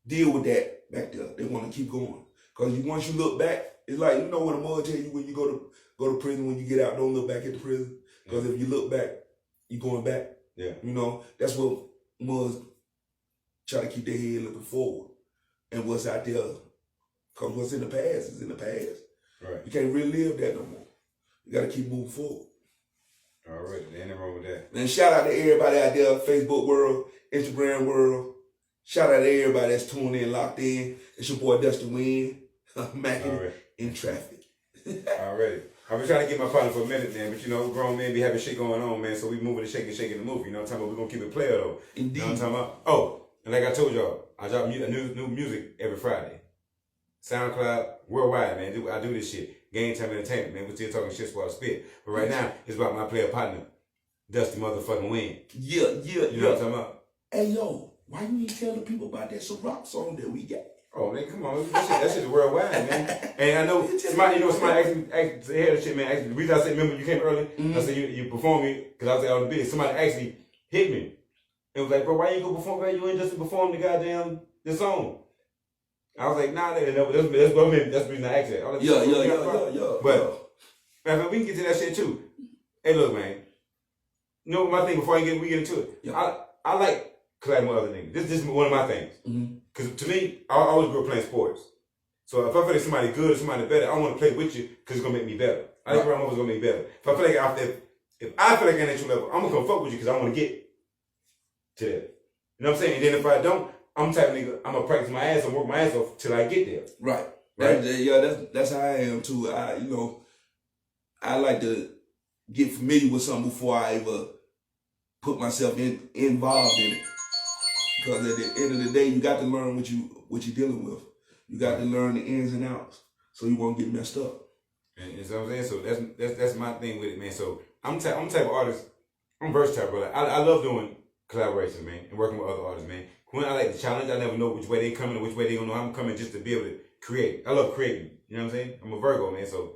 deal with that back there. They want to keep going. Because once you look back, it's like, you know what a mother tell you when you go to prison, when you get out, don't look back at the prison. Because if you look back, you're going back. Yeah. You know, that's what mothers try to keep their head looking forward. And what's out there, because what's in the past is in the past. Right. You can't relive that no more. You gotta keep moving forward. All right, there ain't nothing wrong with that. And shout out to everybody out there, Facebook world, Instagram world. Shout out to everybody that's tuned in, locked in. It's your boy Dusty Wynn, Mackin-N-Traffic. Already. I've been trying to get my partner for a minute, man, but you know, grown men be having shit going on, man, so we moving and shaking the move. You know what I'm talking about? We're gonna keep it player though. Indeed. You know what I'm talking about? Oh, and like I told y'all, I drop new music every Friday. SoundCloud, worldwide, man. I do this shit. Game Time Entertainment, man. We're still talking shit while I spit. But right now, it's about my player partner, Dusty motherfucking Wynn. Yeah. You know what I'm talking about? Hey, yo, why you ain't tell the people about that Ciroc song that we got? Oh, man, come on. That shit is worldwide, man. And I know somebody asked me to hear that shit, man. The reason I said, remember you came early? I said, you performed me, because I was out on the bid. Somebody actually hit me. It was like, bro, why you go perform? Bro, you ain't just perform the song. I was like, nah, that's the reason I asked that. Like, Yeah. But, man, we can get to that shit too. Hey, look, man. You know my thing before we get into it? Yeah. I like collabing with other niggas. This is one of my things. Because to me, I always grew up playing sports. So if I feel like somebody good or somebody better, I want to play with you because it's going to make me better. I think I'm always going to make me better. If I feel like if I feel like I'm at your level, I'm going to come fuck with you because I want to get to that. You know what I'm saying? And then if I don't, I'm the type of nigga, I'm going to practice my ass and work my ass off till I get there. Right. That's how I am too. I like to get familiar with something before I ever put myself involved in it. Because at the end of the day, you got to learn what you're dealing with. You got to learn the ins and outs so you won't get messed up. And you know what I'm saying? So that's my thing with it, man. So I'm type of artist. I'm versatile, brother. I love doing collaborations, man, and working with other artists, man. When I like the challenge, I never know which way they coming or which way they gonna know I'm coming just to be able to create. I love creating. You know what I'm saying? I'm a Virgo, man. So you know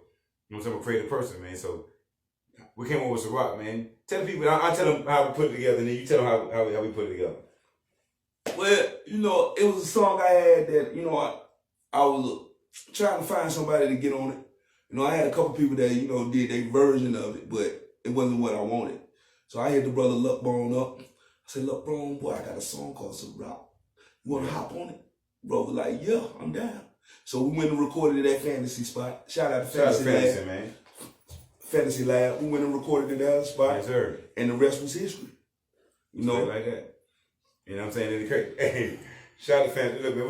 what I'm saying? I'm a creative person, man. So we came over with Ciroc, man. Tell people, I tell them how we put it together, and then you tell them how we put it together. Well, it was a song I had that, I was trying to find somebody to get on it. I had a couple people that, did their version of it, but it wasn't what I wanted. So I hit the brother Luckbone up. I said, Luckbone, boy, I got a song called Ciroc. You want to hop on it? Bro was like, yeah, I'm down. So we went and recorded at that Fantasy spot. Shout out to Fantasy Lab. Man. Fantasy Lab. We went and recorded at that spot. Yes, sir. And the rest was history. Like that. You know what I'm saying? Hey, shout out to Fantasy. Look, man,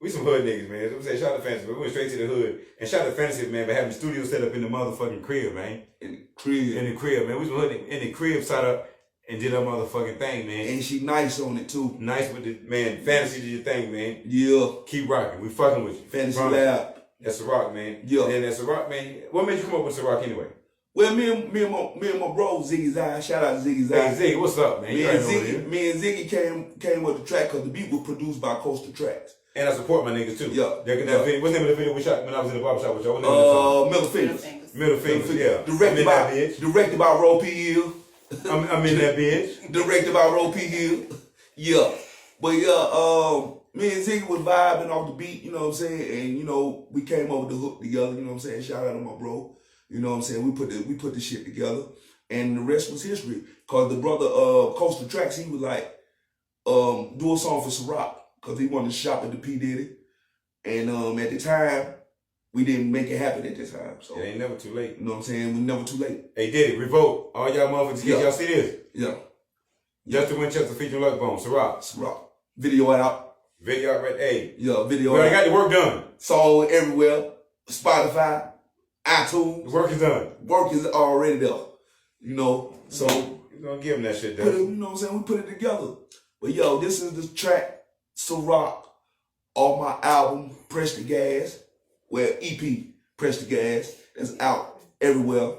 we some hood niggas, man. I'm saying shout out to Fantasy. We went straight to the hood. And shout out to Fantasy, man, for having the studio set up in the motherfucking crib, man. In the crib, man. We some hood in the crib, set up and did our motherfucking thing, man. And she nice on it, too. Nice with the, man. Fantasy did your thing, man. Yeah. Keep rocking. We fucking with you. Fantasy Lab. That's Ciroc, man. Yeah. And then that's Ciroc, man. What made you come up with Ciroc anyway? Well, me and my bro Ziggy Zai, shout out to Ziggy Zai. Hey Ziggy, what's up, man? Me and Ziggy came with the track because the beat was produced by Coastal Tracks. And I support my niggas too. Yeah. What's the name of the video we shot when I was in the barbershop with y'all? What name of Middle Fingers. Middle Fingers, yeah. Directed by Ro P Hill. I'm in that bitch. Directed by Ro P Hill. Yeah. But yeah, me and Ziggy was vibing off the beat, you know what I'm saying? And we came over the hook together, you know what I'm saying? Shout out to my bro. You know what I'm saying? We put the shit together, and the rest was history. Cause the brother Coastal Tracks, he was like, do a song for Ciroc, cause he wanted to shop at the P Diddy, and at the time we didn't make it happen at the time. So it ain't never too late. You know what I'm saying? We never too late. Hey, Diddy, revolt! All y'all motherfuckers, y'all see this? Yeah. Justin Winchester featuring Luckbone, Ciroc. Video out. Video out, right? Hey. Yeah, video out. I got the work done. Song everywhere. Spotify. iTunes. The work is done. Work is already there. So you're gonna give him that shit, though. You know what I'm saying? We put it together. But yo, this is the track Ciroc off my album, Press the Gas. Well, EP, Press the Gas. That's out everywhere.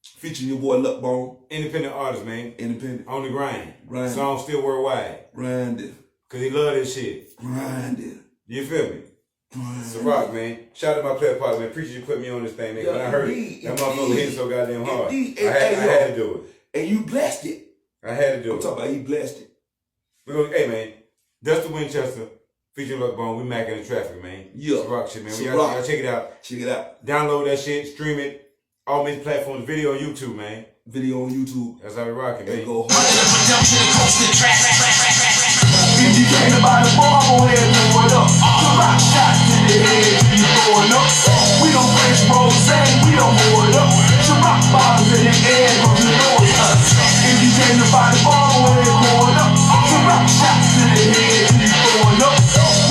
Featuring your boy Luckbone. Independent artist, man. Independent. On the grind. Grind. Song still worldwide. Grinding. Cause he love this shit. Grinding. You feel me? Ciroc, man. Shout out to my player partner, man. Appreciate you putting me on this thing, man. When I heard it, that motherfucker hit so goddamn hard. I had to do it. And you blessed it. I had to do it. I'm talking about you blessed it. Hey, man. Dusty Winchester, featuring Luckbone. We Mackin-N-Traffic, man. Yeah. Ciroc shit, man. Y'all check it out. Check it out. Download that shit. Stream it. All major platforms. Video on YouTube, man. Video on YouTube. That's how we rocking, man. Go hard. If you came to buy the bar, go ahead and do it up. Ciroc shots to your head till you throwing up. We don't French rose, we don't pour it up. Some rock bottles in the air, cause you know it's us. If you came to buy the ball, go ahead, pour it up. Some rock shots to the head till you throwing up.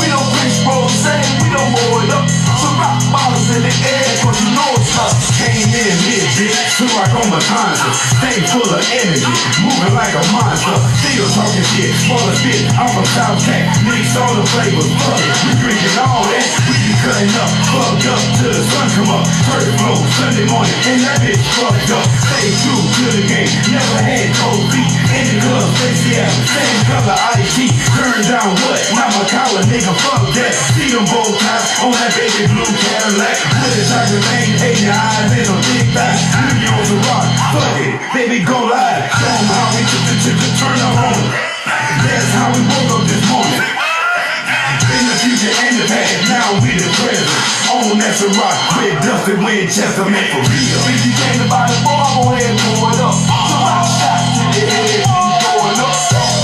We don't French rose, we don't pour it up. Some rock bottles in the air, cause you know it's us. Came in here, bitch, feel like on my concert. Stay full of energy, moving like a monster. Still talking shit, full of shit. I'm from South Tech, mix all the flavors. Fuck it, we drinking all that. We be cutting up, fucked up till the sun come up. First flow, Sunday morning, and that bitch fucked up. Stay true to the game, never had cold feet. In the club, Stacey Adams, same color IT. Turn down what? Not my collar, nigga, fuck that. See them both ties on that baby blue Cadillac. With the chocolate vein, hate your eyes and on thick thighs. You on the rock, fuck it, baby, go live. Show them how we took the turn up on it. That's how we woke up this morning. In the future and the past, now we the present. On that's a rock with Dusty Winchester, man, for real. If you came to buy the ball, go ahead and pour it up. Some rock shots to the head, you throwing up.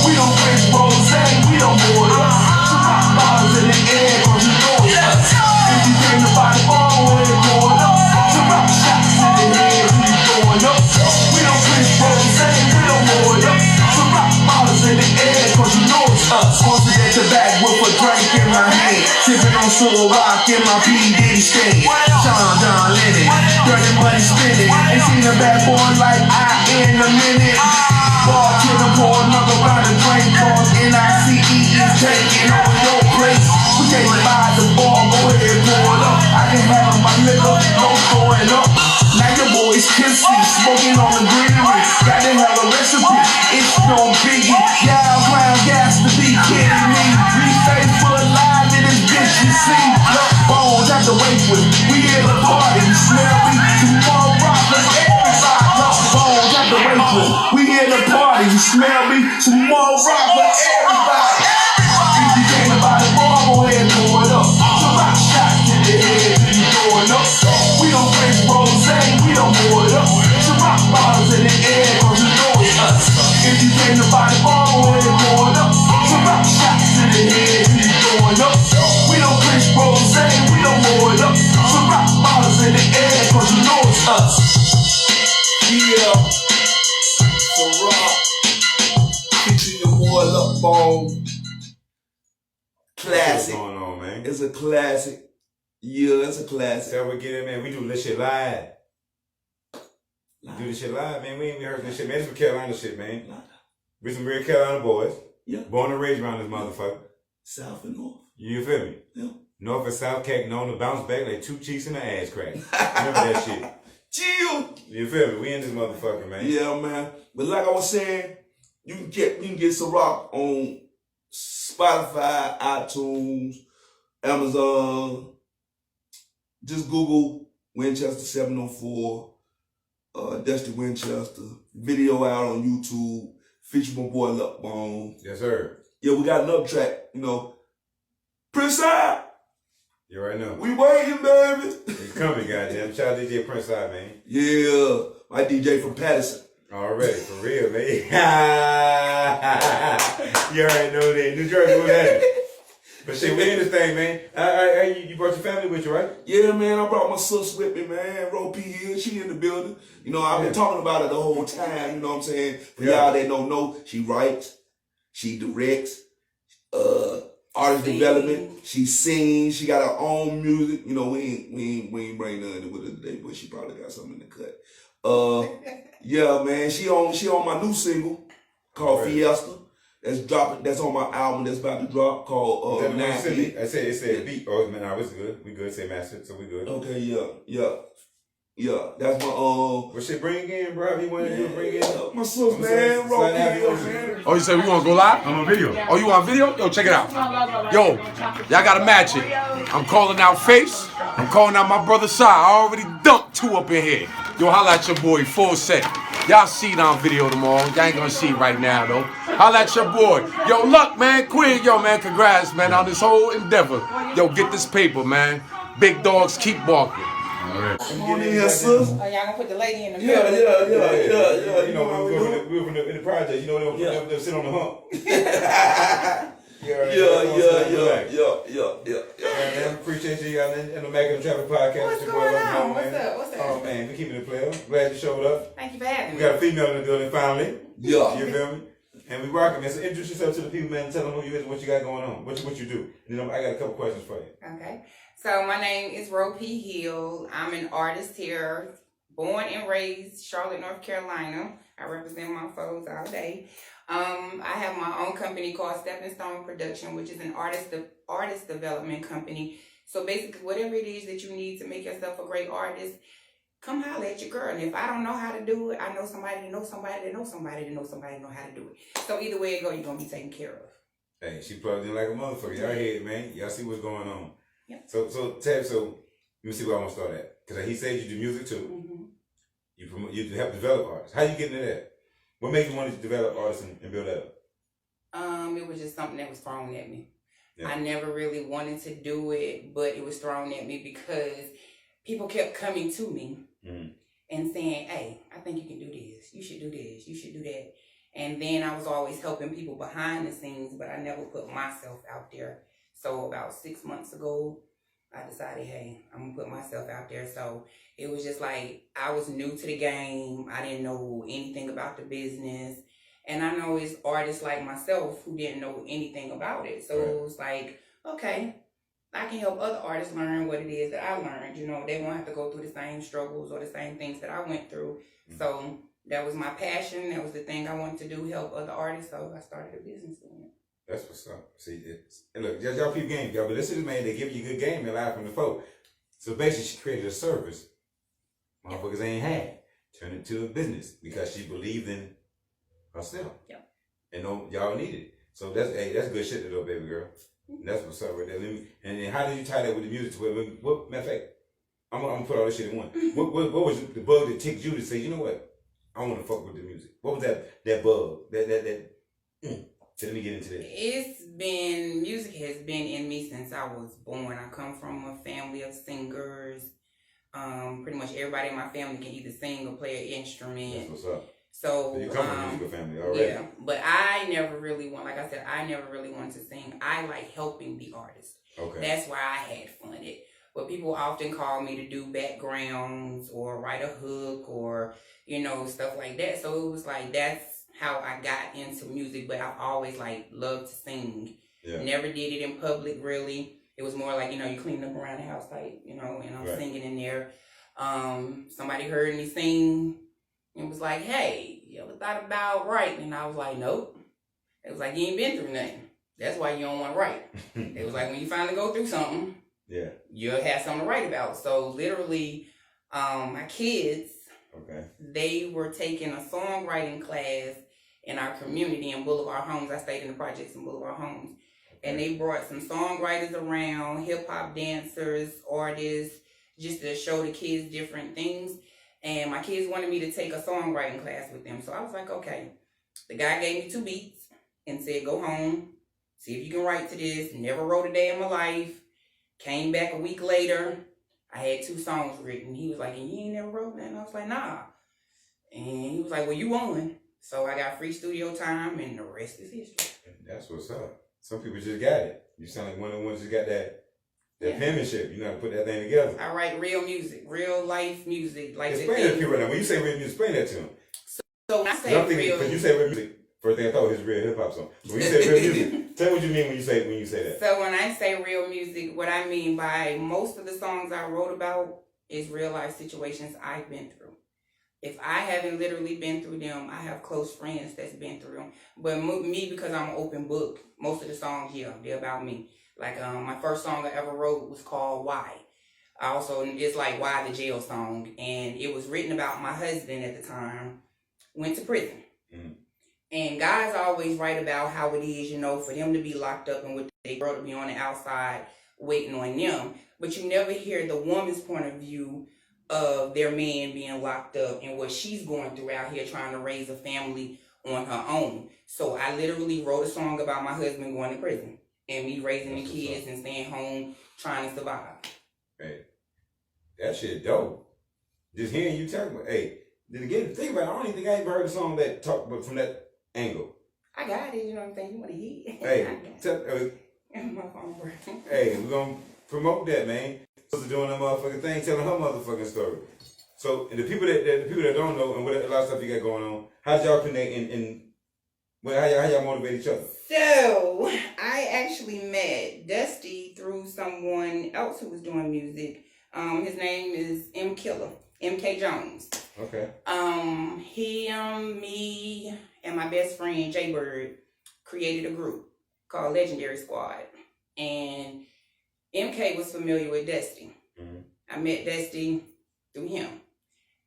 We don't French rose, we don't pour it up. Some rock bottles in the air, cause you know it's us. If you came to buy the ball, go ahead and pour it up. Some rock shots to the head, you throwing up. We don't French rose, we don't pour it up. Some rock bottles in the air, cause you know it's us. Once at the back with a drink in my hand, sipping on Soul Rock in my P. Diddy stand. Sean John Lennon, dirty money spinning. Ain't seen a bad boy like I in a minute. Ball killer, pour another round of drink. Cause NICE is taking over your place. We can't buy the ball, go ahead, pour it up. I can have my liquor, no throwing up. Now your boy's kissy, smoking on the greenery. Got to have a recipe, it's no biggie. Y'all clown gas to be kidding me. We faithful alive in this bitch, you see. Bones at the waitress, we in the party. You smell me, some more rock for everybody. Bones at the waitress, we in the party. You smell me, some more rock for everybody. If you came to buy the ball, go ahead and pour it up. Some rock shots to the head till you throwing up. We don't French rose, we don't pour it up. Some rock bottles in the air, cause you know it's us. If you came to buy the ball, go ahead and pour it up. Some rock shots to the head till you throwing up. We don't French rose, we don't pour it up. Some rock bottles in the air, cause you know it's us. Yeah, so rock, featuring your boy Luck Bone. Classic. What's going on, man? It's a classic. Yeah, it's a classic. So we get it, man. We do this shit live. Do this shit live, man. We ain't rehearsing this shit, man. This is Carolina shit, man. We some real Carolina boys. Yeah. Born and raised around this motherfucker. South and North. You feel me? Yeah. North and South cat known to bounce back like two cheeks and an ass crack. Remember that shit. Chill. You feel me? We in this motherfucker, man. Yeah, man. But like I was saying, you can get Ciroc on Spotify, iTunes, Amazon. Just Google Winchester 704, Dusty Winchester. Video out on YouTube. Feature my boy Luck Bone. Yes, sir. Yeah, we got another track, Prince Side. You right now. We waiting, baby. It's coming, goddamn. Shout out to DJ Prince Side, man. Yeah, my DJ from Patterson. Already, for real, man. You already know that. New Jersey, what's happening? But shit, we in this thing, man. You brought your family with you, right? Yeah, man, I brought my sis with me, man. Ro P Hill, she in the building. I've been talking about her the whole time, you know what I'm saying? For y'all that don't know, she writes, she directs, artist development, she sings, she got her own music. We ain't bring nothing with her today, but she probably got something in the cut. Yeah, man, she on my new single called Fiesta. That's on my album that's about to drop called Nasty. I said it beat. Oh man, it's good. We good. Say master, so we good. Okay, yeah. That's my What shit bring in, bro? You want to bring in my sis, man. Ro P Hill, man. Oh, you said we gonna go live? I'm on video. Oh, you on video? Yo, check it out. Yo, y'all gotta match it. I'm calling out Face. I'm calling out my brother Sai. I already dumped 2 up in here. Yo, holla at your boy, full set. Y'all see it on video tomorrow. Y'all ain't gonna see it right now, though. Holla at your boy. Yo, Luck, man. Quinn, yo, man. Congrats, man, on this whole endeavor. Yo, get this paper, man. Big dogs keep barking. Come on in here, sis. Y'all gonna put the lady in the Yeah. middle. We were from the project. They sit on the hump. Man, appreciate you guys in the Mackin-N-Traffic podcast. What's Your boy going Lil on? Mo, What's man. up? What's up? Oh man, we keeping it player. Glad you showed up. Thank you for having We me. got a female in the building finally. Yeah. You feel me? And we rocking, man. So introduce yourself to the people, man. Tell them who you is and what you got going on. What you do. And then I got a couple questions for you. Okay. So my name is Ro P Hill. I'm an artist here, born and raised Charlotte, North Carolina. I represent my foes all day. I have my own company called Stepping Stone Production, which is an artist development company. So basically, whatever it is that you need to make yourself a great artist, come holler at your girl. And if I don't know how to do it, I know somebody that knows somebody that knows somebody that knows somebody that know how to do it. So either way it go, you're gonna be taken care of. Hey, she plugged in like a motherfucker. Y'all hear it, man. Y'all see what's going on. Yep. So Tab, let me see where I'm gonna start at. Because he said you do music too. Mm-hmm. You help develop artists. How you getting into that? What made you want to develop artists and build that up? It was just something that was thrown at me. Yeah. I never really wanted to do it, but it was thrown at me because people kept coming to me and saying, hey, I think you can do this. You should do this. You should do that. And then I was always helping people behind the scenes, but I never put myself out there. So about 6 months ago, I decided, hey, I'm going to put myself out there. So it was just like, I was new to the game. I didn't know anything about the business. And I know it's artists like myself who didn't know anything about it. So It was like, okay, I can help other artists learn what it is that I learned. You know, they won't have to go through the same struggles or the same things that I went through. So that was my passion. That was the thing I wanted to do, help other artists. So I started a business doing it. That's what's up. See, and look, y'all peep game, y'all. But this is, man, they give you a good game. They're live from the folk. So basically, she created a service motherfuckers ain't had. Turned it into a business because she believed in herself. Yep. And y'all needed it. So that's good shit though, baby girl. And that's what's up right there. And then how did you tie that with the music? What matter of fact, I'm gonna put all this shit in one. What was the bug that ticked you to say, you know what? I want to fuck with the music. What was that bug? So let me get into that. Music has been in me since I was born. I come from a family of singers. Pretty much everybody in my family can either sing or play an instrument. That's what's up. So you come from a musical family already. Yeah, but I never really wanted to sing. I like helping the artist. Okay. That's why I had fun at it. But people often call me to do backgrounds or write a hook or, stuff like that. So it was like, that's how I got into music. But I've always loved to sing. Yeah. Never did it in public really. It was more like, you clean up around the house type, and I'm singing in there. Somebody heard me sing and was like, hey, you ever thought about writing? And I was like, nope. It was like, you ain't been through nothing. That's why you don't want to write. It was like, when you finally go through something, you'll have something to write about. So literally, my kids, they were taking a songwriting class in our community in Boulevard Homes. I stayed in the projects in Boulevard Homes. And they brought some songwriters around, hip-hop dancers, artists, just to show the kids different things. And my kids wanted me to take a songwriting class with them. So I was like, okay. The guy gave me 2 beats and said, go home, see if you can write to this. Never wrote a day in my life. Came back a week later. I had 2 songs written. He was like, and you ain't never wrote that? And I was like, nah. And he was like, well, you won. So I got free studio time, and the rest is history. That's what's up. Some people just got it. You sound like one of the ones that got that penmanship. You know how to put that thing together. I write real music, real life music. Explain that to people right now. When you say real music, explain that to them. So when I say real, because you say real music, first thing I thought was real hip hop song. So when you say real music, tell me what you mean when you say that. So when I say real music, what I mean by most of the songs I wrote about is real life situations I've been through. If I haven't literally been through them, I have close friends that's been through them. But me, because I'm an open book, most of the songs, they're about me. Like my first song I ever wrote was called Why. It's like Why the Jail song. And it was written about my husband at the time, went to prison. Mm-hmm. And guys always write about how it is, for them to be locked up and with their girl to be on the outside waiting on them. But you never hear the woman's point of view of their man being locked up and what she's going through out here trying to raise a family on her own. So I literally wrote a song about my husband going to prison and me raising the kids and staying home trying to survive. Hey, that shit dope. Just hearing you talk about, then again, think about it, I don't even think I ever heard a song that talked about from that angle. I got it, you know what I'm saying? You want to eat? Hey, My phone working. hey, we're gonna promote that, man. So doing that motherfucking thing, telling her motherfucking story. So and the people that don't know and what a lot of stuff you got going on, how y'all connect and how y'all motivate each other? So I actually met Dusty through someone else who was doing music. His name is MK Jones. Okay. He, me, and my best friend Jay Bird created a group called Legendary Squad, and MK was familiar with Dusty. Mm-hmm. I met Dusty through him,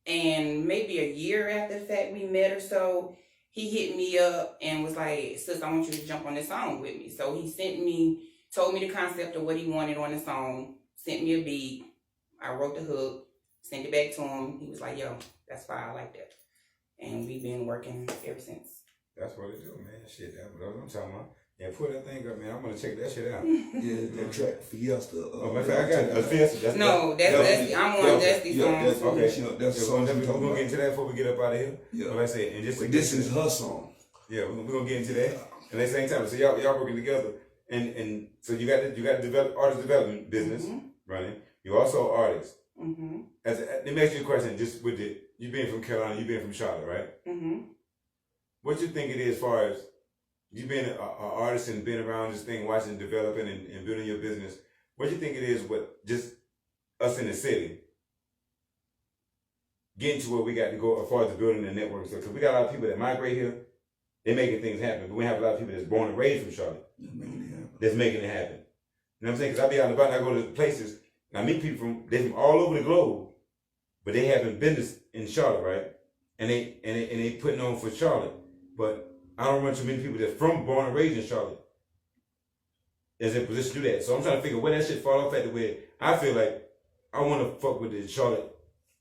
and maybe a year after the fact we met or so, he hit me up and was like, "Sis, I want you to jump on this song with me." So he told me the concept of what he wanted on the song, sent me a beat. I wrote the hook, sent it back to him. He was like, "Yo, that's fine, I like that." And we've been working ever since. That's what it do, man. Shit, that's what I'm talking about. Yeah, put that thing up, man. I'm gonna check that shit out. Yeah, that track Fiesta. Oh, matter of fact, I got a Fiesta. No, that's Dusty. I'm on Dusty's song. That's Okay. that's the song We're she's talking gonna get about. into that before we get up out of here. Yeah. Like I said, and just But this is her song. yeah, we're gonna get into that. And at the same time, so y'all working together, and so you got the artist development business running. You also an artist. Mm-hmm. Let me ask you a question. Just with you being from Carolina, you being from Charlotte, right? Mm-hmm. What you think it is as far as you being an artist and being around this thing, watching, developing, and building your business? What do you think it is with just us in the city getting to where we got to go as far as the building the network stuff? Because we got a lot of people that migrate here, they're making things happen. But we have a lot of people that's born and raised from Charlotte that's making it happen. You know what I'm saying? Because I be out and about and I go to places and I meet people from all over the globe, but they haven't been in Charlotte, right? And they putting on for Charlotte, but I don't run too many people that's born and raised in Charlotte that's in position to do that. So I'm trying to figure where that shit fall off at the way I feel like I want to fuck with the Charlotte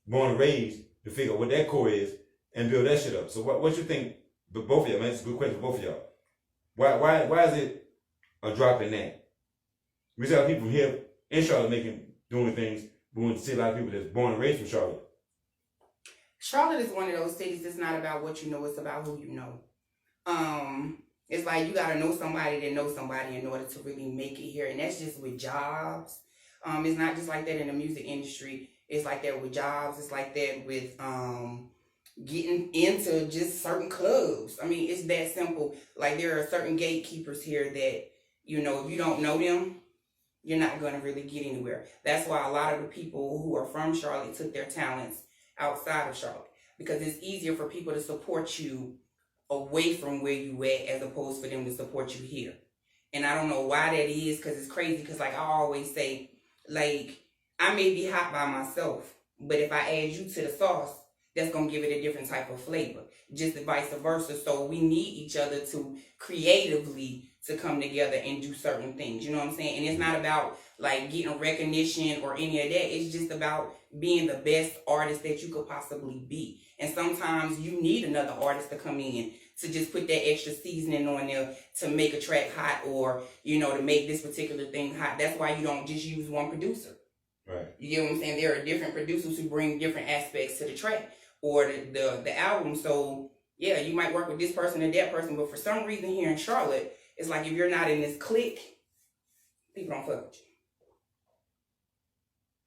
born and raised to figure out what that core is and build that shit up. So what you think, but both of y'all, man, it's a good question for both of y'all. Why is it a drop in that? We see a lot of people from here in Charlotte doing things, but we see a lot of people that's born and raised from Charlotte. Charlotte is one of those cities that's not about what you know, it's about who you know. It's like you gotta know somebody that knows somebody in order to really make it here, and that's just with jobs. It's not just like that in the music industry. It's like that with jobs. It's like that with getting into just certain clubs. I mean, it's that simple. Like there are certain gatekeepers here that, you know, if you don't know them, you're not gonna really get anywhere. That's why a lot of the people who are from Charlotte took their talents outside of Charlotte, because it's easier for people to support you away from where you at as opposed for them to support you here. And I don't know why that is, because it's crazy, because like I always say, like, I may be hot by myself, but if I add you to the sauce, that's going to give it a different type of flavor, just vice versa. So we need each other to creatively to come together and do certain things, you know what I'm saying? And it's not about like getting recognition or any of that. It's just about being the best artist that you could possibly be. And sometimes you need another artist to come in to just put that extra seasoning on there to make a track hot, or, you know, to make this particular thing hot. That's why you don't just use one producer. Right. You get what I'm saying? There are different producers who bring different aspects to the track or the album. So yeah, you might work with this person or that person, but for some reason here in Charlotte, it's like if you're not in this clique, people don't fuck with you.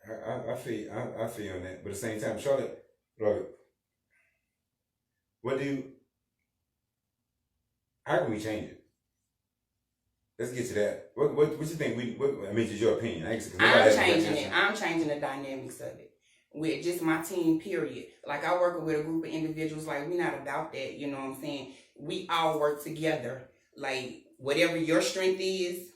I feel on that, but at the same time, Charlotte, look, how can we change it? Let's get to that. What you think? I mean, just your opinion. I'm changing it. I'm changing the dynamics of it with just my team. Period. Like I work with a group of individuals. Like we're not about that. You know what I'm saying? We all work together. Like whatever your strength is,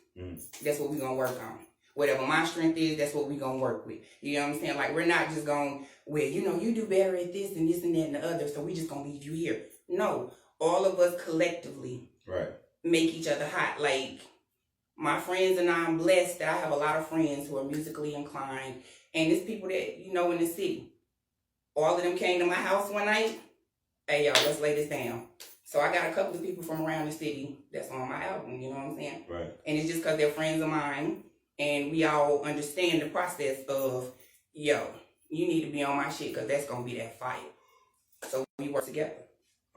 that's what we're gonna work on. Whatever my strength is, that's what we're going to work with. You know what I'm saying? Like, we're not just going, well, you know, you do better at this and this and that and the other, so we just going to leave you here. No. All of us collectively make each other hot. Like, my friends and I'm blessed that I have a lot of friends who are musically inclined. And it's people that, you know, in the city. All of them came to my house one night. Hey, y'all, let's lay this down. So I got a couple of people from around the city that's on my album, you know what I'm saying? Right. And it's just because they're friends of mine. And we all understand the process of, yo, you need to be on my shit because that's going to be that fight. So we work together.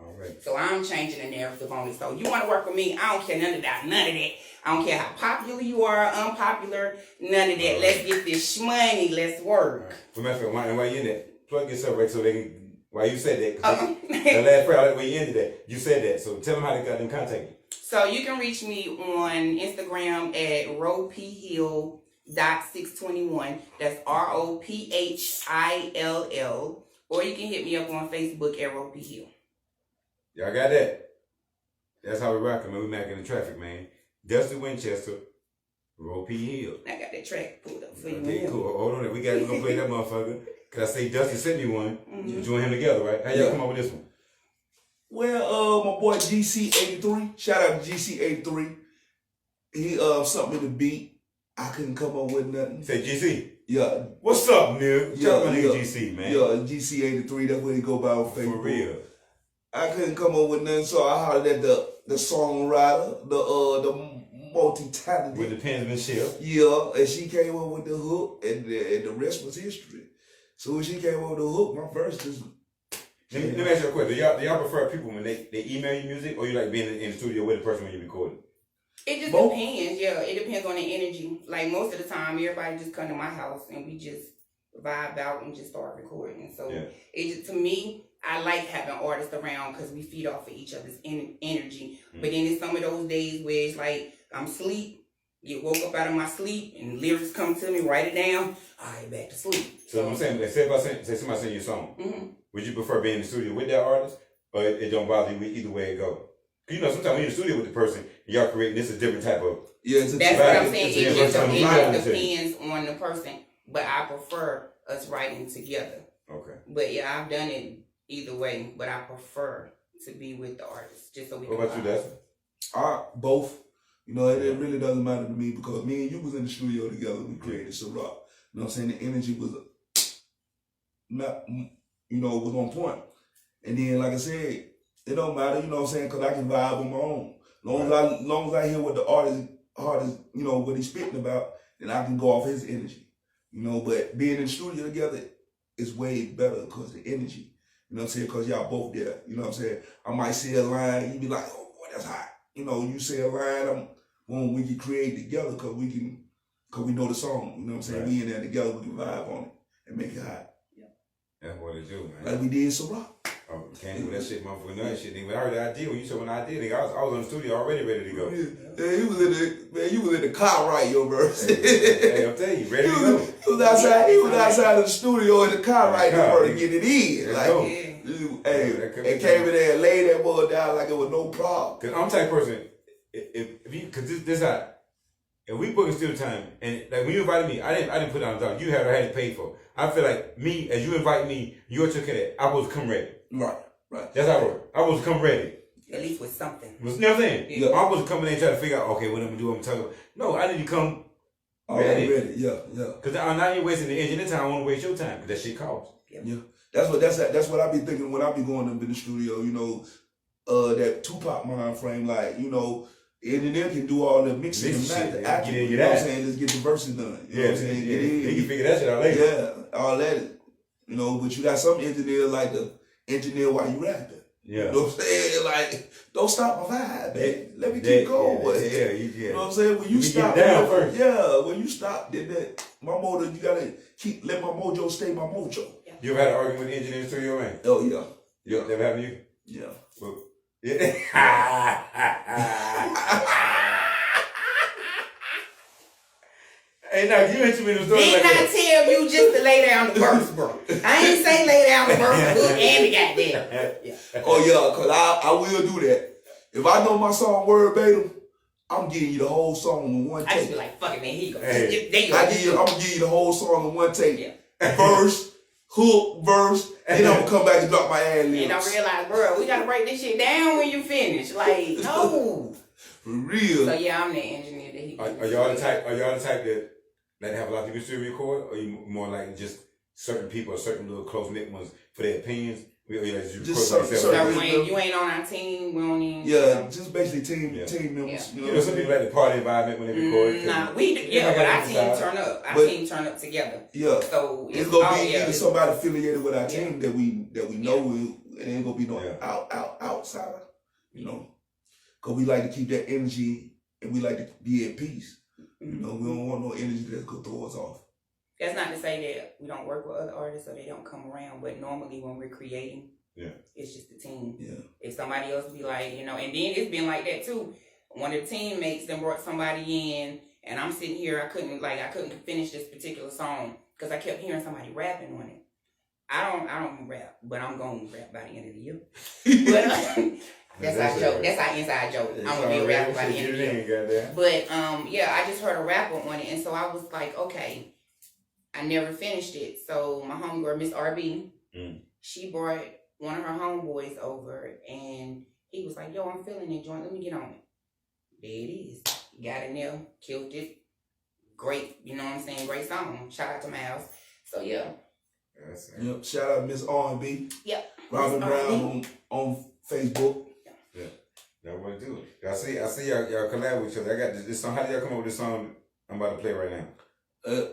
All right. So I'm changing the narrative on it. So you want to work with me? I don't care none of that. I don't care how popular you are, unpopular, none of that. Let's get this shmoney. Let's work. Well, matter of fact, while you in that, plug yourself right so they can. Why you said that? Cause the last prayer when you ended that, you said that. So tell them how they got them contact you. So you can reach me on Instagram at Ro P Hill .621. That's ROPHILL. Or you can hit me up on Facebook at Ro P Hill. Y'all got that? That's how we rockin', man. We Mackin-N-Traffic, man. Dusty Winchester, Ro P Hill. I got that track pulled up for you. Okay, cool. Hold on, we gonna play that motherfucker. Cause I say Dusty sent me one. You join him together, right? How y'all come up with this one? Well, my boy GC83, shout out to GC83. He something in the beat. I couldn't come up with nothing. Say GC. Yeah. What's up, nigga? Yeah, my nigga GC, man. Yeah, GC83, that's what he go by on Facebook. For real. I couldn't come up with nothing, so I hollered at the songwriter, the multi-talented. With the penmanship. Yeah, and she came up with the hook, and the rest was history. So when she came up with the hook, my verse is... Let me ask you a question. Do y'all prefer people when they email you music, or you like being in the studio with the person when you record it? It just Both. depends. Yeah, it depends on the energy. Like most of the time, everybody just come to my house and we just vibe out and just start recording. So it just, to me, I like having artists around because we feed off of each other's energy. But then it's some of those days where it's like I'm asleep, get woke up out of my sleep, and lyrics come to me, write it down. All right, back to sleep. So I'm saying, say somebody send you a song. Would you prefer being in the studio with that artist, or it don't bother you either way it goes? You know, sometimes when you're in the studio with the person, y'all creating this is a different type of. Yeah, it's a that's what I'm saying. It just depends depends on the person, but I prefer us writing together. Okay. But yeah, I've done it either way, but I prefer to be with the artist just so we. What about you, Dustin? Both. You know, it really doesn't matter to me because me and you was in the studio together. We created some rock. You know what I'm saying? The energy was not, was on point. And then, like I said, it don't matter, you know what I'm saying, because I can vibe on my own. Long as I hear what the artist, what he's spitting about, then I can go off his energy. You know, but being in the studio together is way better because the energy. You know what I'm saying? Because y'all both there. You know what I'm saying? I might say a line, you be like, oh boy, that's hot. You know, you say a line, we can create together because we know the song. You know what I'm saying? Right. We in there together, we can vibe on it and make it hot. Yeah. That's what it do, man. Like we did so rock. Oh, can't do that shit, motherfucker. None of that shit, nigga. When I heard the idea, when you said when I did, nigga, I was in the studio already ready to go. Yeah, you was in the car writing your verse. Hey, I'm telling you, ready to go. He was outside of the studio in the car writing your verse, get it in. And came in there and laid that boy down like it was no problem. Cause I'm the type of person, cause this how, if we booking studio time, and like when you invited me, I didn't put down a dollar. You had to pay for. I feel like me, as you invite me, you took care of that. I was to come ready. Right. That's how I work. I was to come ready. At least with something. You know what I'm saying? Yeah. I was coming in and trying to figure out, okay, what I'm gonna do, I'm talking about. No, I need to come ready. Yeah. Cause I'm not even wasting the engineer time, I wanna waste your time, cause that shit costs. Yeah. That's what I be thinking when I be going up in the studio, that Tupac mind frame, like, the engineer can do all the mixing and the acting, you know what I'm saying? Just get the verses done. You know what I'm saying? You can figure that shit out later. Yeah, all that. But you got some engineers like the engineer while you rapping. Yeah. You know what I'm saying? Like, don't stop my vibe, man. Let me keep going. Yeah. You know what I'm saying? When you stop, when you stop, then my motor, you gotta let my mojo stay my mojo. You ever had an argument with the engineer in the studio, man? Oh yeah. You ever happened to you? Yeah. Well, yeah. Hey, now you ain't too many stories Didn't like I tell you just to lay down the verse, bro? I ain't say lay down the verse, hook and the goddamn. Yeah. Oh yeah, cause I will do that. If I know my song word verbatim, I'm giving you the whole song in one take. I just be like, fuck it, man, here you go. Hey. I'm gonna give you the whole song in one take. Yeah. Verse, hook, verse, then I'm gonna come back and drop my ad libs. And I realize, bro, we gotta break this shit down when you finish. Like, no. For real. So yeah, I'm the engineer that he. Are y'all the type that have a lot of people still record, or you more like just certain people or certain little close knit ones for their opinions? Just certain when you ain't on our team, we don't even. Yeah, just basically team members. Yeah. You know, some people like the party environment when they record. Nah, we do. Yeah, but our team turn up. Our team turn up together. Yeah. So it's gonna be either somebody affiliated with our team that we know, and ain't gonna be no out outsider, you know, because we like to keep that energy and we like to be at peace. You know, we don't want no energy that's going to throw us off. That's not to say that we don't work with other artists or they don't come around, but normally when we're creating, it's just the team. Yeah. If somebody else be like, you know, and then it's been like that too. One of the teammates then brought somebody in, and I'm sitting here, I couldn't finish this particular song because I kept hearing somebody rapping on it. I don't rap, but I'm gonna rap by the end of the year. But that's our joke. That's our inside joke. I'm gonna be a rapper by the end of the year. But I just heard a rapper on it, and so I was like, okay, I never finished it. So my homegirl, Miss RB, she brought one of her homeboys over, and he was like, yo, I'm feeling it, joint. Let me get on it. There it is. Got in there, killed it. Great, you know what I'm saying? Great song. Shout out to Miles. So yeah. Yep. Shout out Miss R&B. Yep. Robin Brown on Facebook. Yeah. That way do it. I see y'all collab with each other. I got this song. How did y'all come up with this song I'm about to play right now?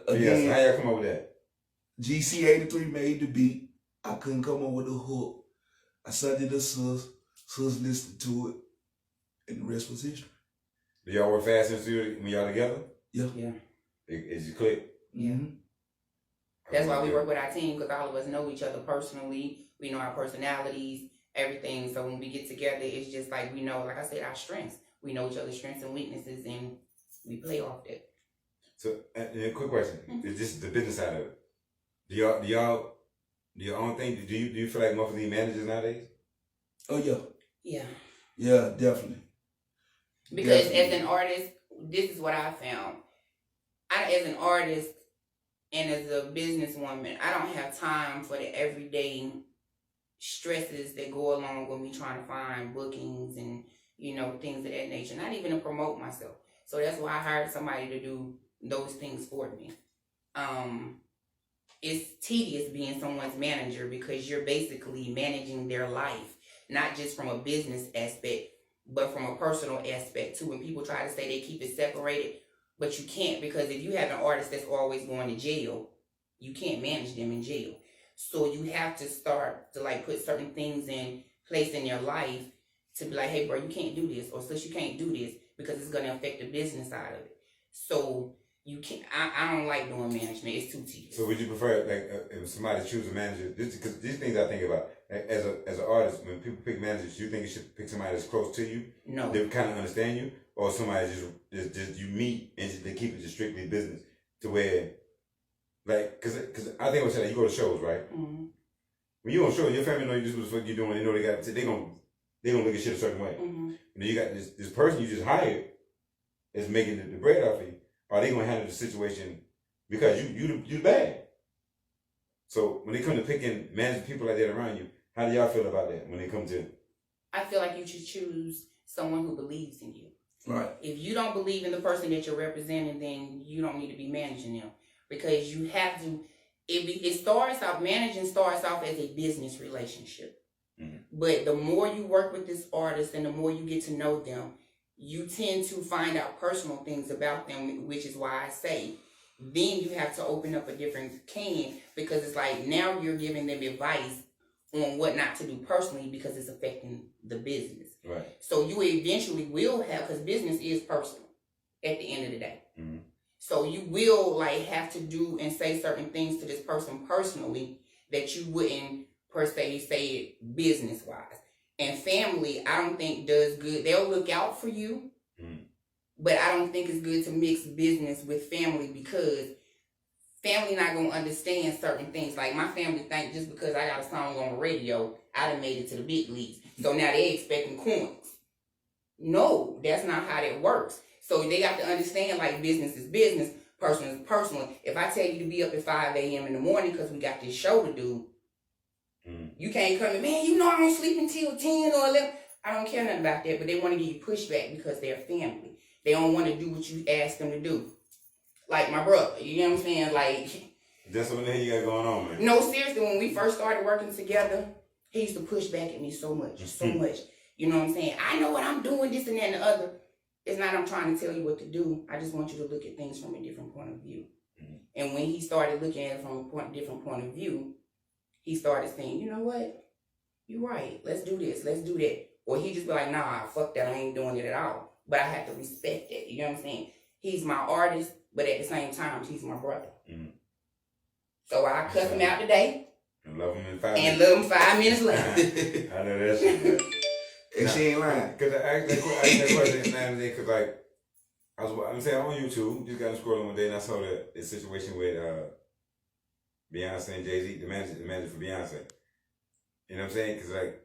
Again, how y'all come up with that? GC83 made the beat. I couldn't come up with a hook. I sent it to Sus. Sus listened to it, and the rest was history. Do y'all work fast in the studio when y'all together? Yeah. Yeah. It just click? Yeah. That's why we work with our team, because all of us know each other personally. We know our personalities, everything. So when we get together, it's just like we know, like I said, our strengths. We know each other's strengths and weaknesses, and we play off that. So, and a quick question. It's just the business side of it. Do your own thing? Do you feel like motherfuckers need managers nowadays? Oh, yeah. Yeah. Yeah, definitely. Because as an artist, this is what I found. As an artist and as a businesswoman, I don't have time for the everyday stresses that go along with me trying to find bookings and, you know, things of that nature. Not even to promote myself. So that's why I hired somebody to do those things for me. It's tedious being someone's manager because you're basically managing their life, not just from a business aspect, but from a personal aspect too. When people try to say they keep it separated, but you can't, because if you have an artist that's always going to jail, you can't manage them in jail. So you have to start to like put certain things in place in your life to be like, hey bro, you can't do this, or sis, you can't do this because it's going to affect the business side of it. So you can't. I don't like doing management. It's too tedious. So would you prefer, like, if somebody chooses a manager? Because these things I think about as an artist, when people pick managers, you think you should pick somebody that's close to you, no, they kind of understand you, or somebody just you meet and they keep it just strictly business to where, like, because I think I said, like, you go to shows, right? Mm-hmm. When you on show, your family know you just what the fuck you doing. They know they gonna look at shit a certain way. Mm-hmm. And then you got this person you just hired is making the bread off of you. Are they gonna handle the situation because you bad? So when they come to picking managing people like that around you, how do y'all feel about that when they come to? I feel like you should choose someone who believes in you. Right. If you don't believe in the person that you're representing, then you don't need to be managing them, because you have to. It starts off, managing starts off as a business relationship. Mm-hmm. But the more you work with this artist and the more you get to know them, you tend to find out personal things about them, which is why I say then you have to open up a different can, because it's like now you're giving them advice on what not to do personally because it's affecting the business. Right. So you eventually will have, because business is personal at the end of the day. Mm-hmm. So you will like have to do and say certain things to this person personally that you wouldn't per se say it business wise. And family, I don't think does good. They'll look out for you, but I don't think it's good to mix business with family, because family not gonna understand certain things. Like my family think just because I got a song on the radio, I done made it to the big leagues. So now they expecting coins. No, that's not how that works. So they got to understand like business is business, personal is personal. If I tell you to be up at 5 a.m. in the morning because we got this show to do, you can't come in, man, you know I don't sleep until 10 or 11. I don't care nothing about that, but they want to give you pushback because they're family. They don't want to do what you ask them to do. Like my brother, you know what I'm saying? Like, that's what the hell you got going on, man. No, seriously, when we first started working together, he used to push back at me so much. You know what I'm saying? I know what I'm doing, this and that and the other. It's not I'm trying to tell you what to do. I just want you to look at things from a different point of view. And when he started looking at it from a different point of view, he started saying, you know what? You're right. Let's do this. Let's do that. Or he just be like, nah, fuck that, I ain't doing it at all. But I have to respect that. You know what I'm saying? He's my artist, but at the same time, he's my brother. Mm-hmm. So I cuss him out today. And love him in 5 And minutes. love him 5 minutes later. I know that shit. And she ain't lying. Because I asked that question last day, because like, I'm saying on YouTube, just got to scrolling one day and I saw the situation with Beyonce and Jay-Z, the manager for Beyonce. You know what I'm saying? Because like,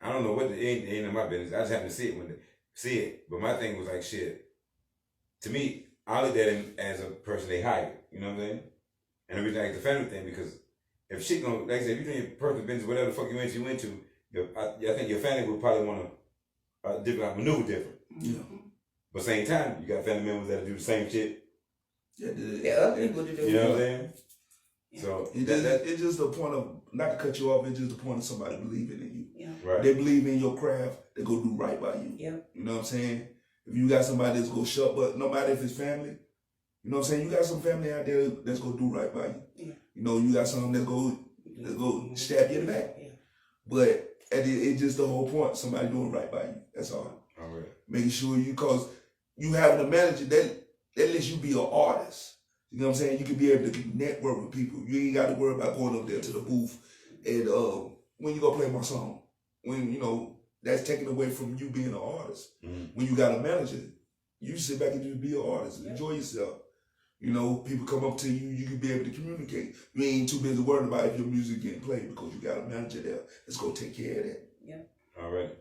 I don't know what, it ain't in my business. I just happened to see it. But my thing was like, shit, to me, I looked at him as a person they hired. You know what I'm saying? And the reason I like the family thing, because if shit gonna, like I said, if you're doing your personal business, whatever the fuck you into, I think your family would probably want to maneuver different. Yeah. But same time, you got family members that do the same shit. Yeah, The other people to do. You know what I'm saying? Yeah. So it's just the point of, not to cut you off, it's just the point of somebody believing in you. Yeah. right. They believe in your craft, they go do right by you. Yeah. You know what I'm saying? If you got somebody that's gonna shut, but no matter if it's family, you know what I'm saying? You got some family out there that's gonna do right by you. Yeah. You know, you got some that's go stab you in the back. Yeah. But it's just the whole point, somebody doing right by you. That's all. All right. Making sure cause you having a manager that lets you be an artist. You know what I'm saying? You can be able to network with people. You ain't got to worry about going up there to the booth and when you go play my song. When, you know, that's taken away from you being an artist. Mm-hmm. When you got a manager, you sit back and just be an artist. Enjoy yourself. You know, people come up to you, you can be able to communicate. You ain't too busy worried about if your music getting played because you got a manager there that's going to take care of that. Yeah. All right.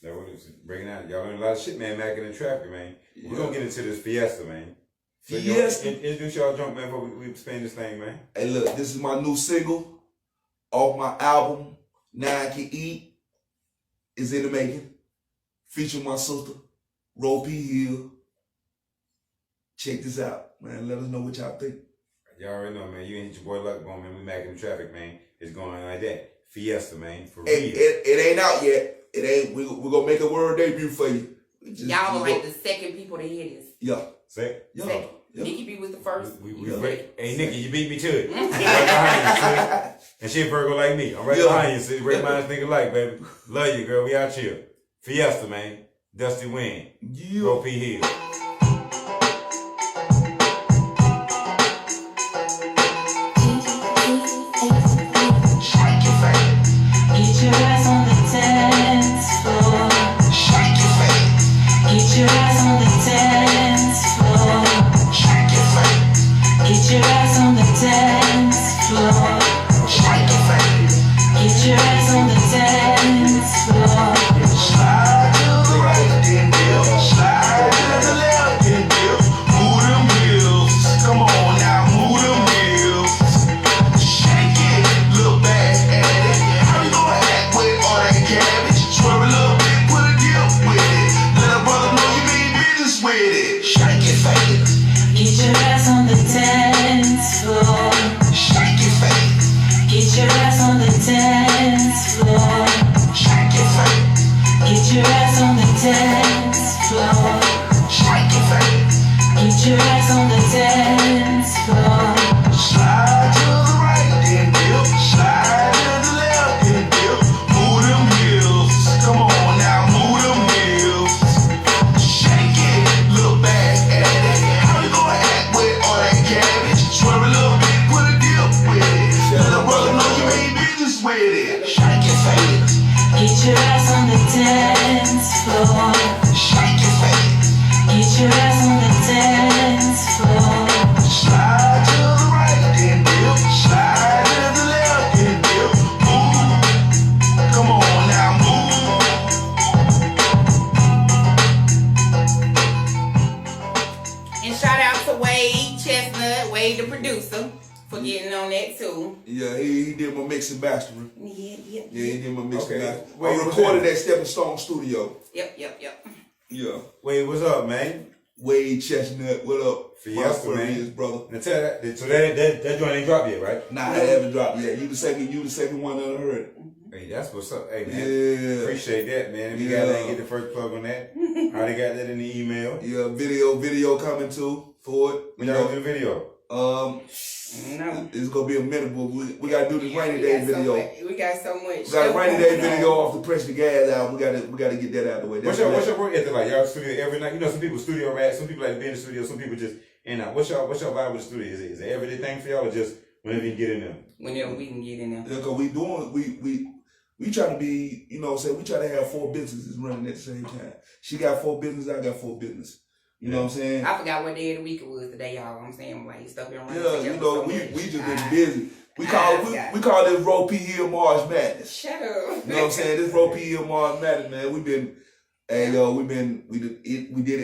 That was bringing out. Y'all learned a lot of shit, man. Mackin-N-Traffic, man. We're going to get into this Fiesta, man. So Fiesta. Introduce y'all jump, man, before we expand this thing, man. Hey, look, this is my new single off my album, Now I Can Eat. It's in the making. Featuring my sister, Ro P Hill. Check this out, man. Let us know what y'all think. Y'all already know, man. You ain't your boy Luck going, man. We Mackin-N-Traffic, man. It's going like that. Fiesta, man. For real. It ain't out yet. It ain't. We're going to make a world debut for you. Y'all are like the second people to hear this. Yeah. Say? Yeah. Second. Yeah. Nikki B was the first. Hey, Nikki, you beat me to it. I'm right behind you, sis. And she a Virgo like me. I'm right behind you, sis. Right minds think alike, baby. Love you, girl. We out here. Fiesta, man. Dusty Wind. Yeah. Ro P Hill. Get your ass on the dance floor. Shake your face. Get your ass on the dance floor. Shake your face. Get your ass on the dance floor. Shake your face. Get your ass on the dance floor. Slide to the right, then dip. Slide to the left, then dip. Move them heels. Come on now, move them heels. Shake it, look back at it. How you gonna act with all that cabbage? Swerve a little bit, put a dip with it. Let a brother know you mean business with it. Shake it, face. Get your ass on the dance floor. Shake it, face. Get your ass on the dance floor. Shake it, face. Get your ass on the dance floor. Shake it, face. Get your ass on the dance floor. Slide to the right, then dip. Slide to the left, then dip. Move them heels. Come on now, move them heels. Shake it, look back at it. How you gonna act with all that cabbage? Swerve a little bit, put a dip with it. Let a brother know you ain't business with it. Shake it, face. Get your ass on the dance floor. Shake it, face. Get your ass on the dance floor. Slide to the right, then dip. Slide to the left, then dip. Move. Come on now, move. And shout out to Wade Chestnut, Wade the producer, for getting on that too. Yeah, he did my mixing mastering. Yeah. Yeah, he did my mixing Okay. mastering. Wait, I what's recorded that? at Stepping Stone Studio. Yep. Yeah. Wait, what's up, man? Wade Chestnut, what up? Fiesta, My man. friend, brother. Now tell that, so that joint ain't dropped yet, right? Nah, I haven't dropped yet. You the second one that I heard. Hey, that's what's up. Hey, man. Yeah. Appreciate that, man. If you Yeah. got that, get the first plug on that. I already got that in the email. Yeah, video coming too for it. When y'all do the video? No. It's gonna be a minute, but we gotta do this rainy day video. We got so much. We got a rainy day video off the Press the Gas out. We gotta get that out of the way. What's your work ethic like? Y'all studio every night? You know, some people studio rats, some people like to be in the studio, some people just in and out. What's your vibe with the studio? Is it an everyday thing for y'all or just whenever you can get in there? Whenever we can get in there. Yeah, cause we try to be, you know what I'm saying, we try to have 4 businesses running at the same time. She got 4 businesses, I got 4 businesses. You know what I'm saying? I forgot what day of the week it was today, y'all. I'm saying, like, stuff been running Yeah, together you know, so we much. just been busy. We call this Ro P Hill March Madness. Shut up. You know what I'm saying? This Ro P Hill March Madness, man. We did an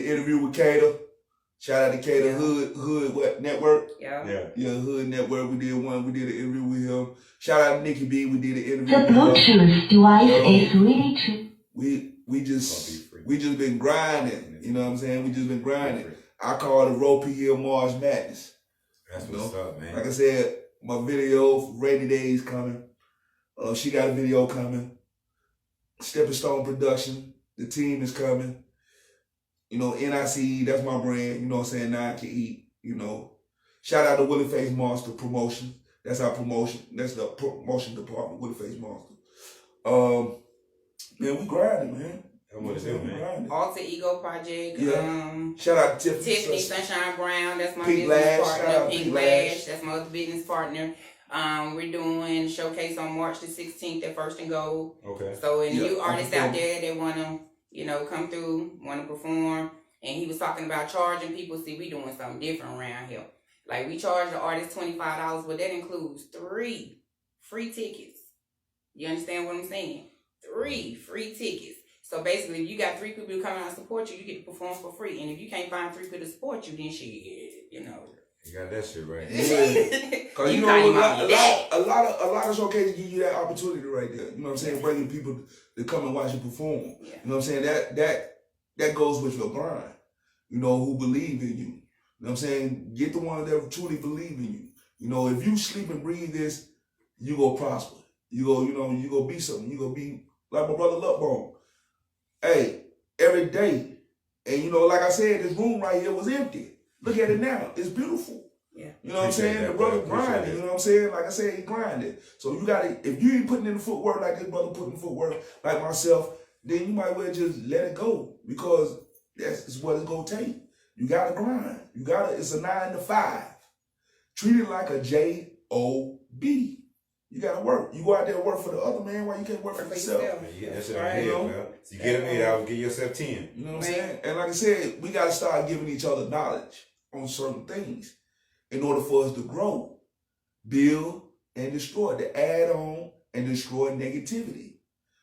interview with Cater. Shout out to Cater Hood Network. Yeah, Hood Network. We did an interview with him. Shout out to Nikki B. We did an interview The with him. Bluetooth device is ready to. We just been grinding. You know what I'm saying? We just been grinding. I call it Ro P Hill March Madness. That's what's up, man. Like I said, my video for Rainy Days coming. She got a video coming. Stepping Stone Production. The team is coming. You know, NICE, that's my brand. You know what I'm saying? Now I can eat. You know. Shout out to Willie Face Monster Promotion. That's our promotion. That's the promotion department, Willie Face Monster. Man, we grinding, man. That's what it's doing, man. Alter Ego Project. Yeah. Shout out to Tiffany Sunshine Brown. That's my Pete business Lash. partner. Shout out Pete Pete Lash. Lash. That's my other business partner. We're doing showcase on March the 16th at First and Gold. Okay. So any Yeah, new artists I'm out there that want to, you know, come through, want to perform. And he was talking about charging people. See, we doing something different around here. Like, we charge the artist $25, but that includes 3 free tickets. You understand what I'm saying? 3 free tickets. So basically, if you got 3 people who come out and support you, you get to perform for free. And if you can't find 3 people to support you, then shit, you know. You got that shit right. Yeah. Cause you know, a lot of showcases give you that opportunity right there. You know what I'm saying? Bringing people to come and watch you perform. Yeah. You know what I'm saying? That goes with your grind. You know, who believe in you. You know what I'm saying? Get the ones that truly believe in you. You know, if you sleep and breathe this, you go prosper. You go be something. You go be like my brother Lupbone. Hey, every day. And you know, like I said, this room right here was empty. Look at it now. It's beautiful. Yeah. You know what I'm saying? The brother grinding. You know what I'm saying? Like I said, he grinded. So you gotta, if you ain't putting in the footwork like this brother putting footwork like myself, then you might well just let it go because that's what it's gonna take. You gotta grind. It's a 9 to 5. Treat it like a J-O-B. You gotta work. You go out there and work for the other man while you can't work for yourself. Yeah, that's right. So you get them $8, give yourself 10. You know what I'm saying? And like I said, we gotta start giving each other knowledge on certain things in order for us to grow, build, and destroy, to add on and destroy negativity.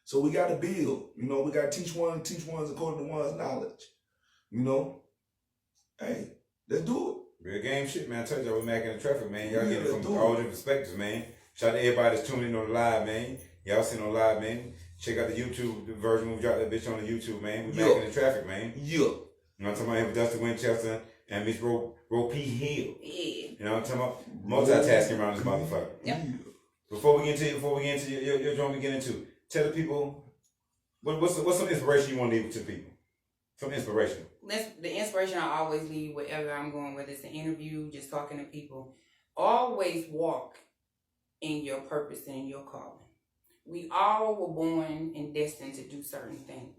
So we gotta build. You know, we gotta teach ones according to one's knowledge. You know? Hey, let's do it. Real game shit, man. I told y'all we're Mackin-N-Traffic, man. Y'all Yeah, get it let's from do all it. different perspectives, man. Shout out to everybody that's tuning in on the live, man. Y'all seen on live, man. Check out the YouTube version. We dropped that bitch on the YouTube, man. We Mackin-N-Traffic, man. Yeah. You know what I'm talking about? With Dustin Winchester and Miss Ro P Hill. Yeah. You know what I'm talking about? Multitasking around this motherfucker. Yep. Before we get into your joint we get into, tell the people what's some inspiration you want to leave to the people? Some inspiration. The inspiration I always leave wherever I'm going, whether it's an interview, just talking to people. Always walk in your purpose and in your calling. We all were born and destined to do certain things.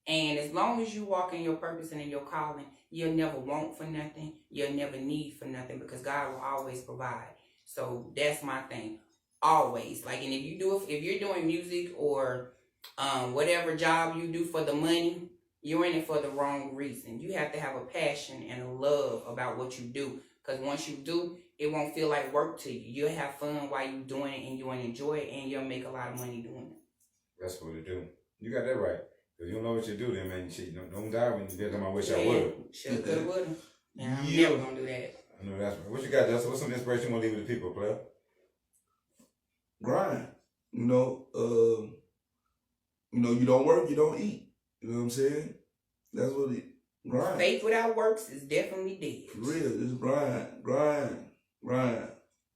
And as long as you walk in your purpose and in your calling, you'll never want for nothing. You'll never need for nothing because God will always provide. So that's my thing. Always. Like, and if you're doing music or whatever job you do for the money, you're in it for the wrong reason. You have to have a passion and a love about what you do. Because once you do, it won't feel like work to you. You'll have fun while you're doing it and you'll enjoy it and you'll make a lot of money doing it. That's what it do. You got that right. Because you don't know what you do then, man. Shit, don't die when you get them. I wish I would. Should, could, would. Yeah, I'm Yeah. never going to do that. I know that's right. What you got, Justin? What's some inspiration you want to leave with the people, player? Grind. You know, you don't work, you don't eat. You know what I'm saying? That's what it grind. Faith without works is definitely dead. For real, just grind.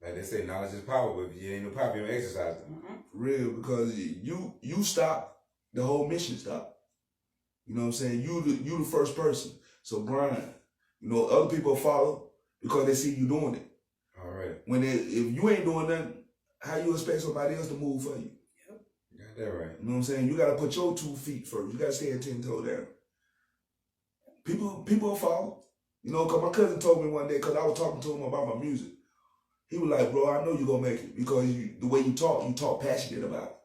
Like they say, knowledge is power, but if you ain't no power, you don't exercise it. Mm-hmm. For real, because you stop, the whole mission stop. You know what I'm saying? You the first person. So grind. You know, other people follow. because they see you doing it. All right. If you ain't doing nothing, how you expect somebody else to move for you? Yep. You got that right. You know what I'm saying? You got to put your 2 feet first. You got to stand 10 toes down. People will follow. You know, because my cousin told me one day, because I was talking to him about my music. He was like, bro, I know you're going to make it because the way you talk passionate about it.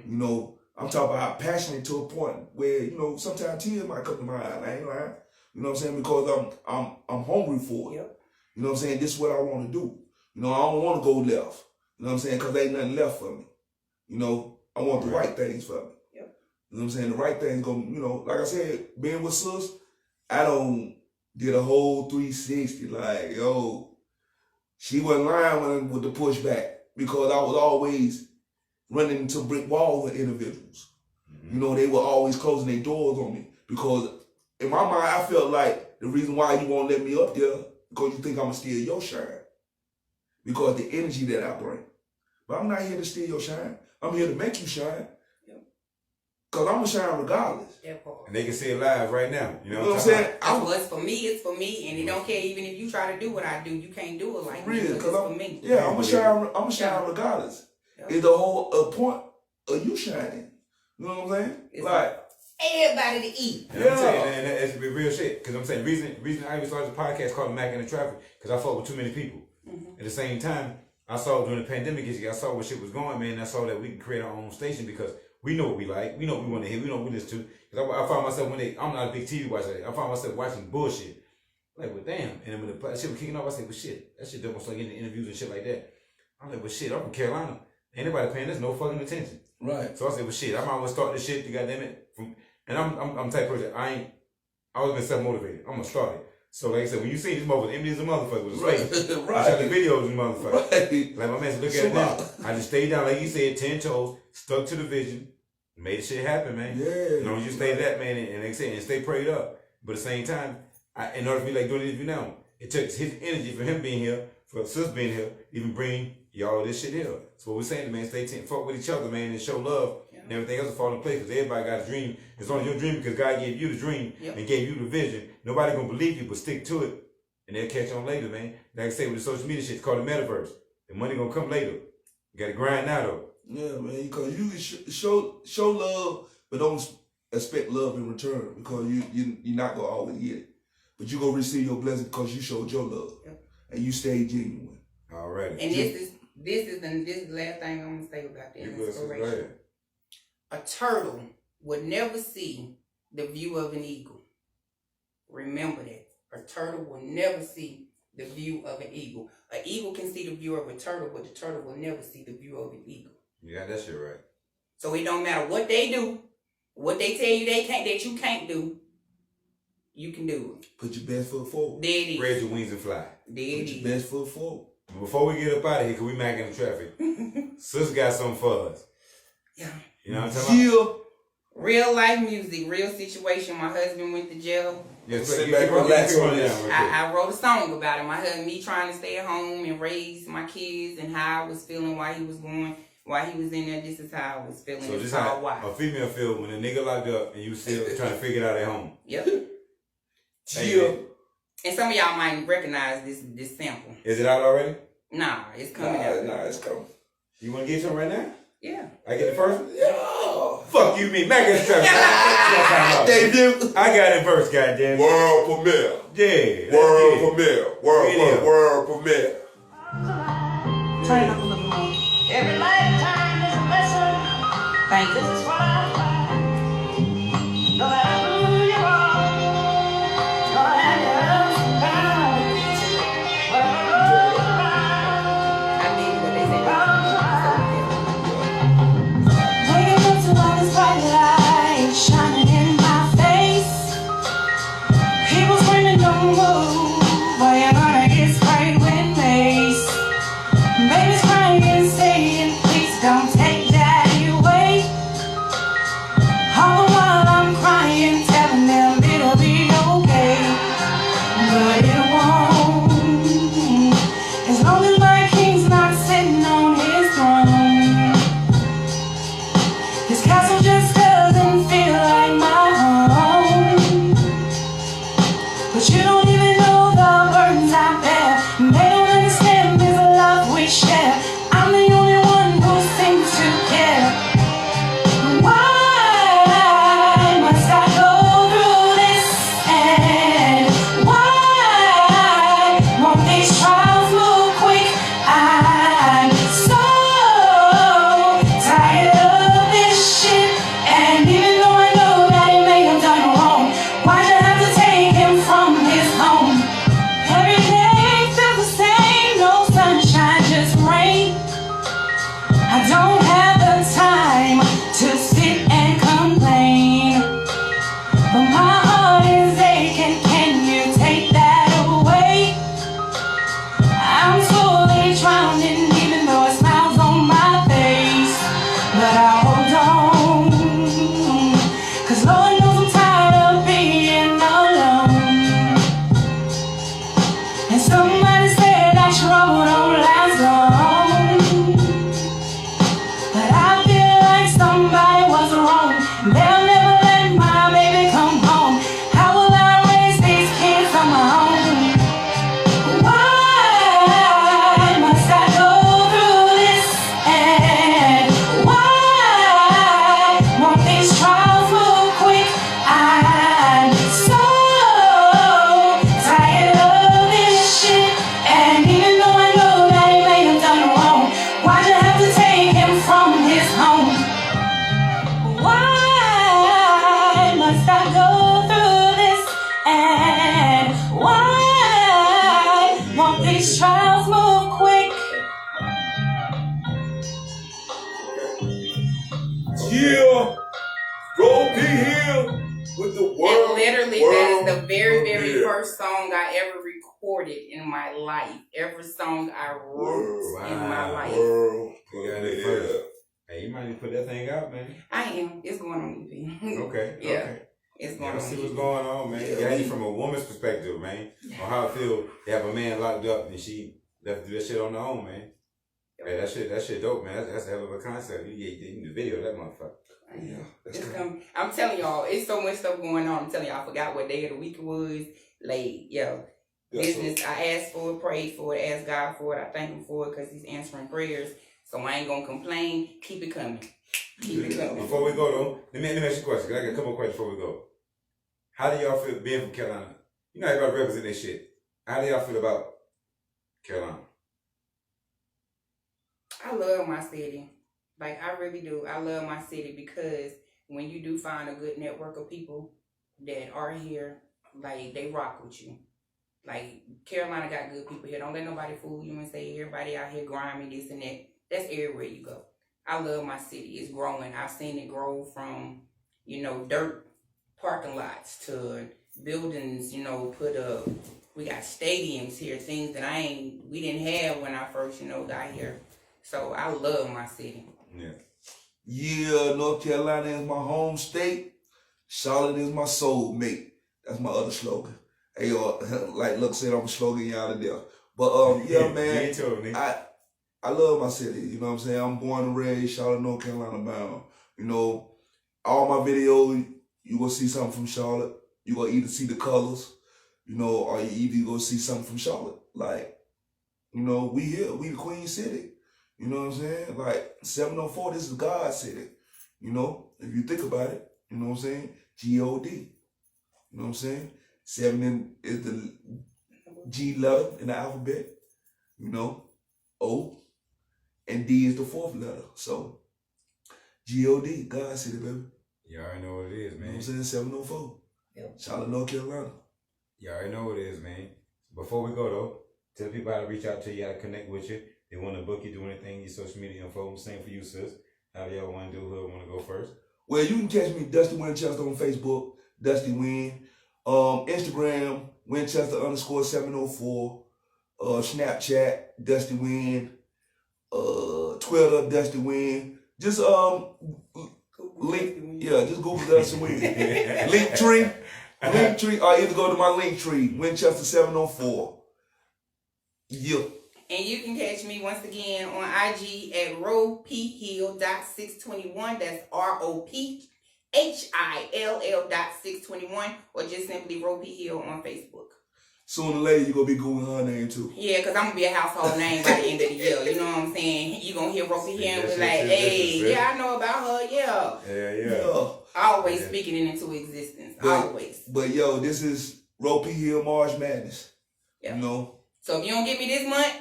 You know, I'm talking about passionate to a point where, you know, sometimes tears might come to my eyes. I ain't lying. You know what I'm saying? Because I'm hungry for it. Yep. You know what I'm saying? This is what I want to do. You know, I don't want to go left. You know what I'm saying? Because ain't nothing left for me. You know, I want the right things for me. Yep. You know what I'm saying? The right things go, you know, like I said, being with sis, I don't did a whole 360. Like, yo, she wasn't lying with the pushback because I was always running into brick walls with individuals. You know, they were always closing their doors on me because in my mind, I felt like the reason why you won't let me up there because you think I'm going to steal your shine. Because the energy that I bring. But I'm not here to steal your shine. I'm here to make you shine. Because I'm going to shine regardless. And they can see it live right now. You know what I'm saying? What's for me, it's for me. And it don't care even if you try to do what I do, you can't do it like me. It's for me. Yeah, I'm going to shine regardless. It's the whole point of you shining. You know what I'm saying? It's like everybody to eat. Yeah. I'm saying, and that's real shit. Because I'm saying, the reason I even started the podcast called Mackin-N-Traffic, because I fought with too many people. At the same time, I saw during the pandemic, I saw where shit was going, man. And I saw that we can create our own station because we know what we like. We know what we want to hear. We know what we listen to. Because I found myself I'm not a big TV watcher. I found myself watching bullshit. Like, well, damn. And then when the shit was kicking off, I said, well, shit. That shit don't start getting interviews and shit like that. I'm like, well, shit, I'm from Carolina. Ain't nobody paying us no fucking attention. Right. So I said, well, shit, I might as well start this shit, goddamn it. And I'm the type of person, I was been self-motivated. I'm going to start it. So like I said, when you see this motherfucker, empty as a motherfucker with a slave. Right. I shot the videos of the motherfucker. Right. Like my man said, look at it now. I just stayed down, like you said, 10 toes, stuck to the vision, made the shit happen, man. Yeah. You know, you stay that, man, and like I said, and stay prayed up. But at the same time, in order for me like doing this interview now, it took his energy for him being here, for sis being here, even bring y'all this shit here. So what we're saying, man, stay fuck with each other, man, and show love. And everything else will fall in place because everybody got a dream. It's only your dream because God gave you the dream and gave you the vision. Nobody gonna believe you, but stick to it. And they'll catch on later, man. Like I say with the social media shit, it's called the metaverse. The money gonna come later. You gotta grind now though. Yeah, man, because you can show love, but don't expect love in return because you're not gonna always get it. But you gonna receive your blessing because you showed your love and you stayed genuine. All right. And this is the last thing I'm gonna say about the inspiration. A turtle would never see the view of an eagle. Remember that. A turtle will never see the view of an eagle. An eagle can see the view of a turtle, but the turtle will never see the view of an eagle. You got that shit right. So it don't matter what they do, what they tell you that you can't do, you can do it. Put your best foot forward. There it is. Spread your wings and fly. There it is. Put your best foot forward. Before we get up out of here, because we Mackin-N-Traffic, sis got something for us. Yeah. You know what I'm talking about? Real life music, real situation. My husband went to jail. Yeah, sit back and relax on this. I wrote a song about it. My husband, me trying to stay at home and raise my kids and how I was feeling while he was in there. This is how I was feeling. So this how a female feel when a nigga locked up and you still trying to figure it out at home. Yep. Yeah. And some of y'all might recognize this sample. Is it out already? Nah, it's coming out. Nah, it's coming. You want to get some right now? Yeah. I get the first one? Yeah. Fuck you, me. Mackin-N-Traffic. Debut. I got it first, goddamn. World premiere. Yeah. World premiere. World premiere. Turn it up a little more. Every lifetime is a lesson. Thank you. This is what I find. No matter who you are, gonna have your ups and downs. Whatever goes around, I need what they say. comes around. Waking up to all this bright light shining in my face. People screaming, don't move, boy, you're gonna get sprayed with mace. Baby's crying and saying, please don't take daddy away. Hill with the And world. literally, world that is the very, very premiere. first song I ever recorded in my life. Every song I wrote in my life. World You got it premiere. first. Hey, you might need to put that thing out, man. I am. It's going on EP. Okay. Yeah. Okay. It's going Let's on see EP. what's going on, man. Yeah, you from a woman's perspective, man. On how it feel to have a man locked up and she left to do that shit on her own, man. Hey, that shit dope, man. That's a hell of a concept. You get the video of that motherfucker. Yeah, that's It's cool. come, I'm telling y'all, it's so much stuff going on. I'm telling y'all, I forgot what day of the week it was. Like, yo, business. I asked for it, prayed for it, asked God for it. I thank Him for it because He's answering prayers. So I ain't gonna complain. Keep it coming. Keep it coming. Before we go though, let me ask you a question. I got a couple of questions before we go. How do y'all feel being from Carolina? You know everybody represent this shit. How do y'all feel about Carolina? I love my city. Like, I really do. I love my city because when you do find a good network of people that are here, like, they rock with you. Like, Carolina got good people here. Don't let nobody fool you and say everybody out here grimy, this and that. That's everywhere you go. I love my city. It's growing. I've seen it grow from, dirt parking lots to buildings, put up. We got stadiums here, things that we didn't have when I first, got here. So I love my city. Yeah. Yeah, North Carolina is my home state. Charlotte is my soulmate. That's my other slogan. Hey, yo, like Luck said, I'm a slogan y'all to death. But yeah, man, Me too, man. I love my city. You know what I'm saying? I'm born and raised Charlotte, North Carolina bound. All my videos, you gonna see something from Charlotte. You gonna either see the colors, or you either gonna see something from Charlotte. Like, we here, we the Queen City. You know what I'm saying? Like 704, this is God's city. If you think about it, you know what I'm saying? G-O-D. You know what I'm saying? 7 is the G letter in the alphabet. O. And D is the 4th letter. So, G-O-D, God's city, baby. You already know what it is, You know man. what I'm saying? 704. Yep. Charlotte, North Carolina. You already know what it is, man. Before we go though, tell people how to reach out to you, how to connect with you. They want to book you, do anything, your social media info. Same for you, sis. How do y'all want to do? Who want to go first? Well, you can catch me, Dusty Winchester, on Facebook, Dusty Win. Instagram, Winchester_704. Snapchat, Dusty Win. Twitter, Dusty Win. Just just Google Dusty Win. Linktree, or either go to my Linktree, Winchester704. Yeah. And you can catch me once again on IG at Ro P Hill .621. That's ROPHILL.621, or just simply Ro P Hill on Facebook. Sooner or later, you're going to be Googling her name too. Yeah, because I'm going to be a household name by the end of the year. You know what I'm saying? You're going to hear Ro P Hill and be like, hey, yeah, I know about her, yeah. Yeah. Always speaking it into existence. Always. But yo, this is Ro P Hill March Madness. Yeah. So if you don't get me this month,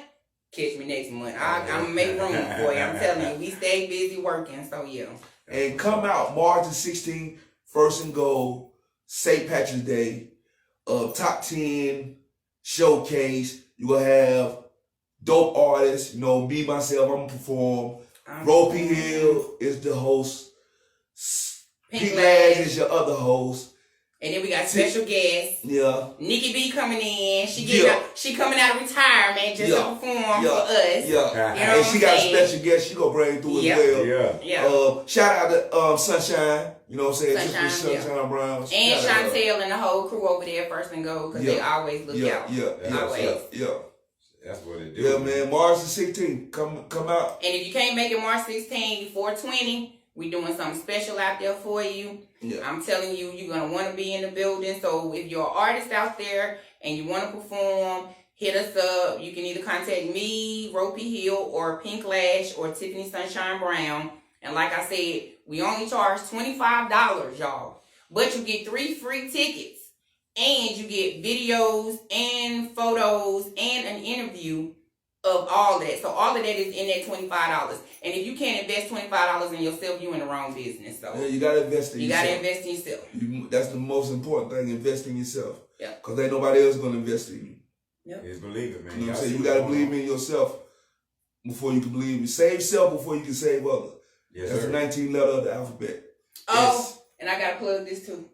catch me next month. I'm going to make room for you. I'm telling you, we stay busy working, so yeah. And come out March the 16th, First and Goal, St. Patrick's Day, top 10 showcase. You will have dope artists, me, myself, I'm going to perform. Ro P Hill is the host. Pink Lash is your other host. And then we got special guests. Yeah. Nikki B coming in. She coming out of retirement just to perform for us. Yeah. You know And she got a saying? special guest she gonna bring through as well. Yeah. Shout out to Sunshine. You know what I'm saying? Sunshine Brown. And Chantel and the whole crew over there, First and Go, because they always look out. Yeah. That's what it do. Yeah, man. March the 16th. Come out. And if you can't make it March 16th, 420, we doing something special out there for you. Yeah. I'm telling you, you're going to want to be in the building. So if you're an artist out there and you want to perform, hit us up. You can either contact me, Ro P Hill, or Pink Lash, or Tiffany Sunshine Brown. And like I said, we only charge $25, y'all. But you get 3 free tickets. And you get videos and photos and an interview of all that. So all of that is in that $25. And if you can't invest $25 in yourself, you're in the wrong business. So yeah, you gotta invest in yourself. You gotta invest in yourself. That's the most important thing, invest in yourself. Yeah. Because ain't nobody else gonna invest in you. Yep. Just believe it, man. You know what I'm saying? You gotta believe in yourself before you can believe in. Save self before you can save others. Yes, That's sir. the 19th letter of the alphabet. Oh, Yes. and I gotta plug this too.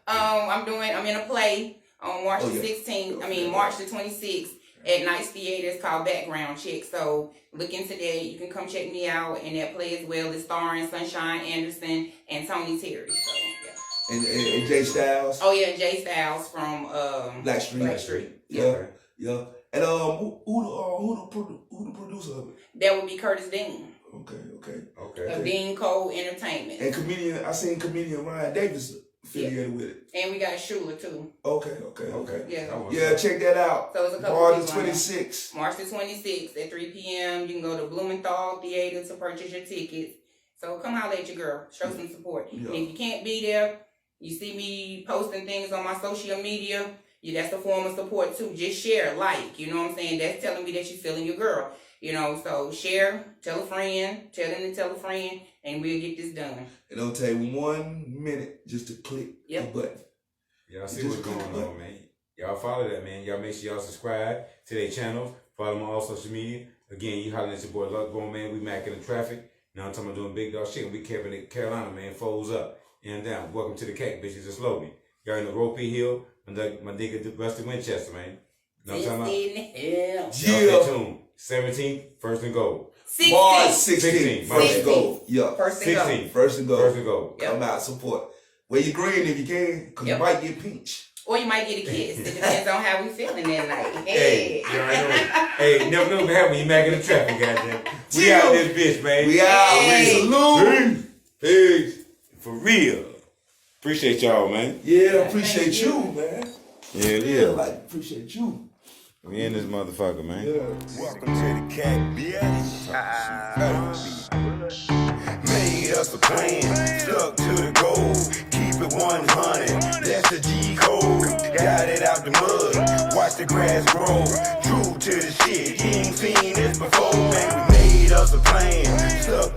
I'm in a play on March the 16th. March the 26th at Nice Theater. It's called Background Check. So look into that. You can come check me out in that play as well. It's starring Sunshine Anderson and Tony Terry. So yeah. And Jay Styles. Oh yeah, Jay Styles from Blackstreet. Yeah. Yeah. And who the producer of it? That would be Curtis Dean. Okay. Of Dean Cole Entertainment. And I seen comedian Ryan Davis affiliated with it. And we got Shula too. Okay. Yeah, check that out. So it's a couple March people the 26th. March the 26th at 3 p.m. You can go to Blumenthal Theater to purchase your tickets. So come holler at your girl. Show some support. Yeah. And if you can't be there, you see me posting things on my social media. That's a form of support too. Just share, like, you know what I'm saying? That's telling me that you're feeling your girl. So share, tell a friend, tell them to tell a friend, and we'll get this done. It'll take 1 minute just to click the button. Y'all see what's going on, man. Y'all follow that, man. Y'all make sure y'all subscribe to their channels. Follow them on all social media. Again, you hollering at your boy Luckbone, man. We Mackin-N-Traffic. Now I'm talking about doing big dog shit. We Kevin Carolina, man. Foes up and down. Welcome to the cake, bitches. It's Logan. Y'all in the Ro P Hill. My nigga Rusty Winchester, man. Know what I'm talking about? Stay tuned. 17th, first and goal. March 16th, first and goal. Yeah. First and goal. 16th, first and goal. First and goal. Come out, support. Wear your green if you can, because you might get peach. Or you might get a kiss. It depends on how we feeling that night. Hey, you already know. Hey, never know what happened when you Mackin-N-Traffic, goddamn. We out this bitch, man. We out. Salute. Peace. For real. Appreciate y'all, man. Yeah, appreciate you, man. Yeah. Appreciate you. We in this motherfucker, man. Yeah. Welcome to the cat, bitch. Made us a plan, stuck to the goal. Keep it 100, that's the G code. Got it out the mud, watch the grass grow. True to the shit, you ain't seen this before. Man, we made us a plan, stuck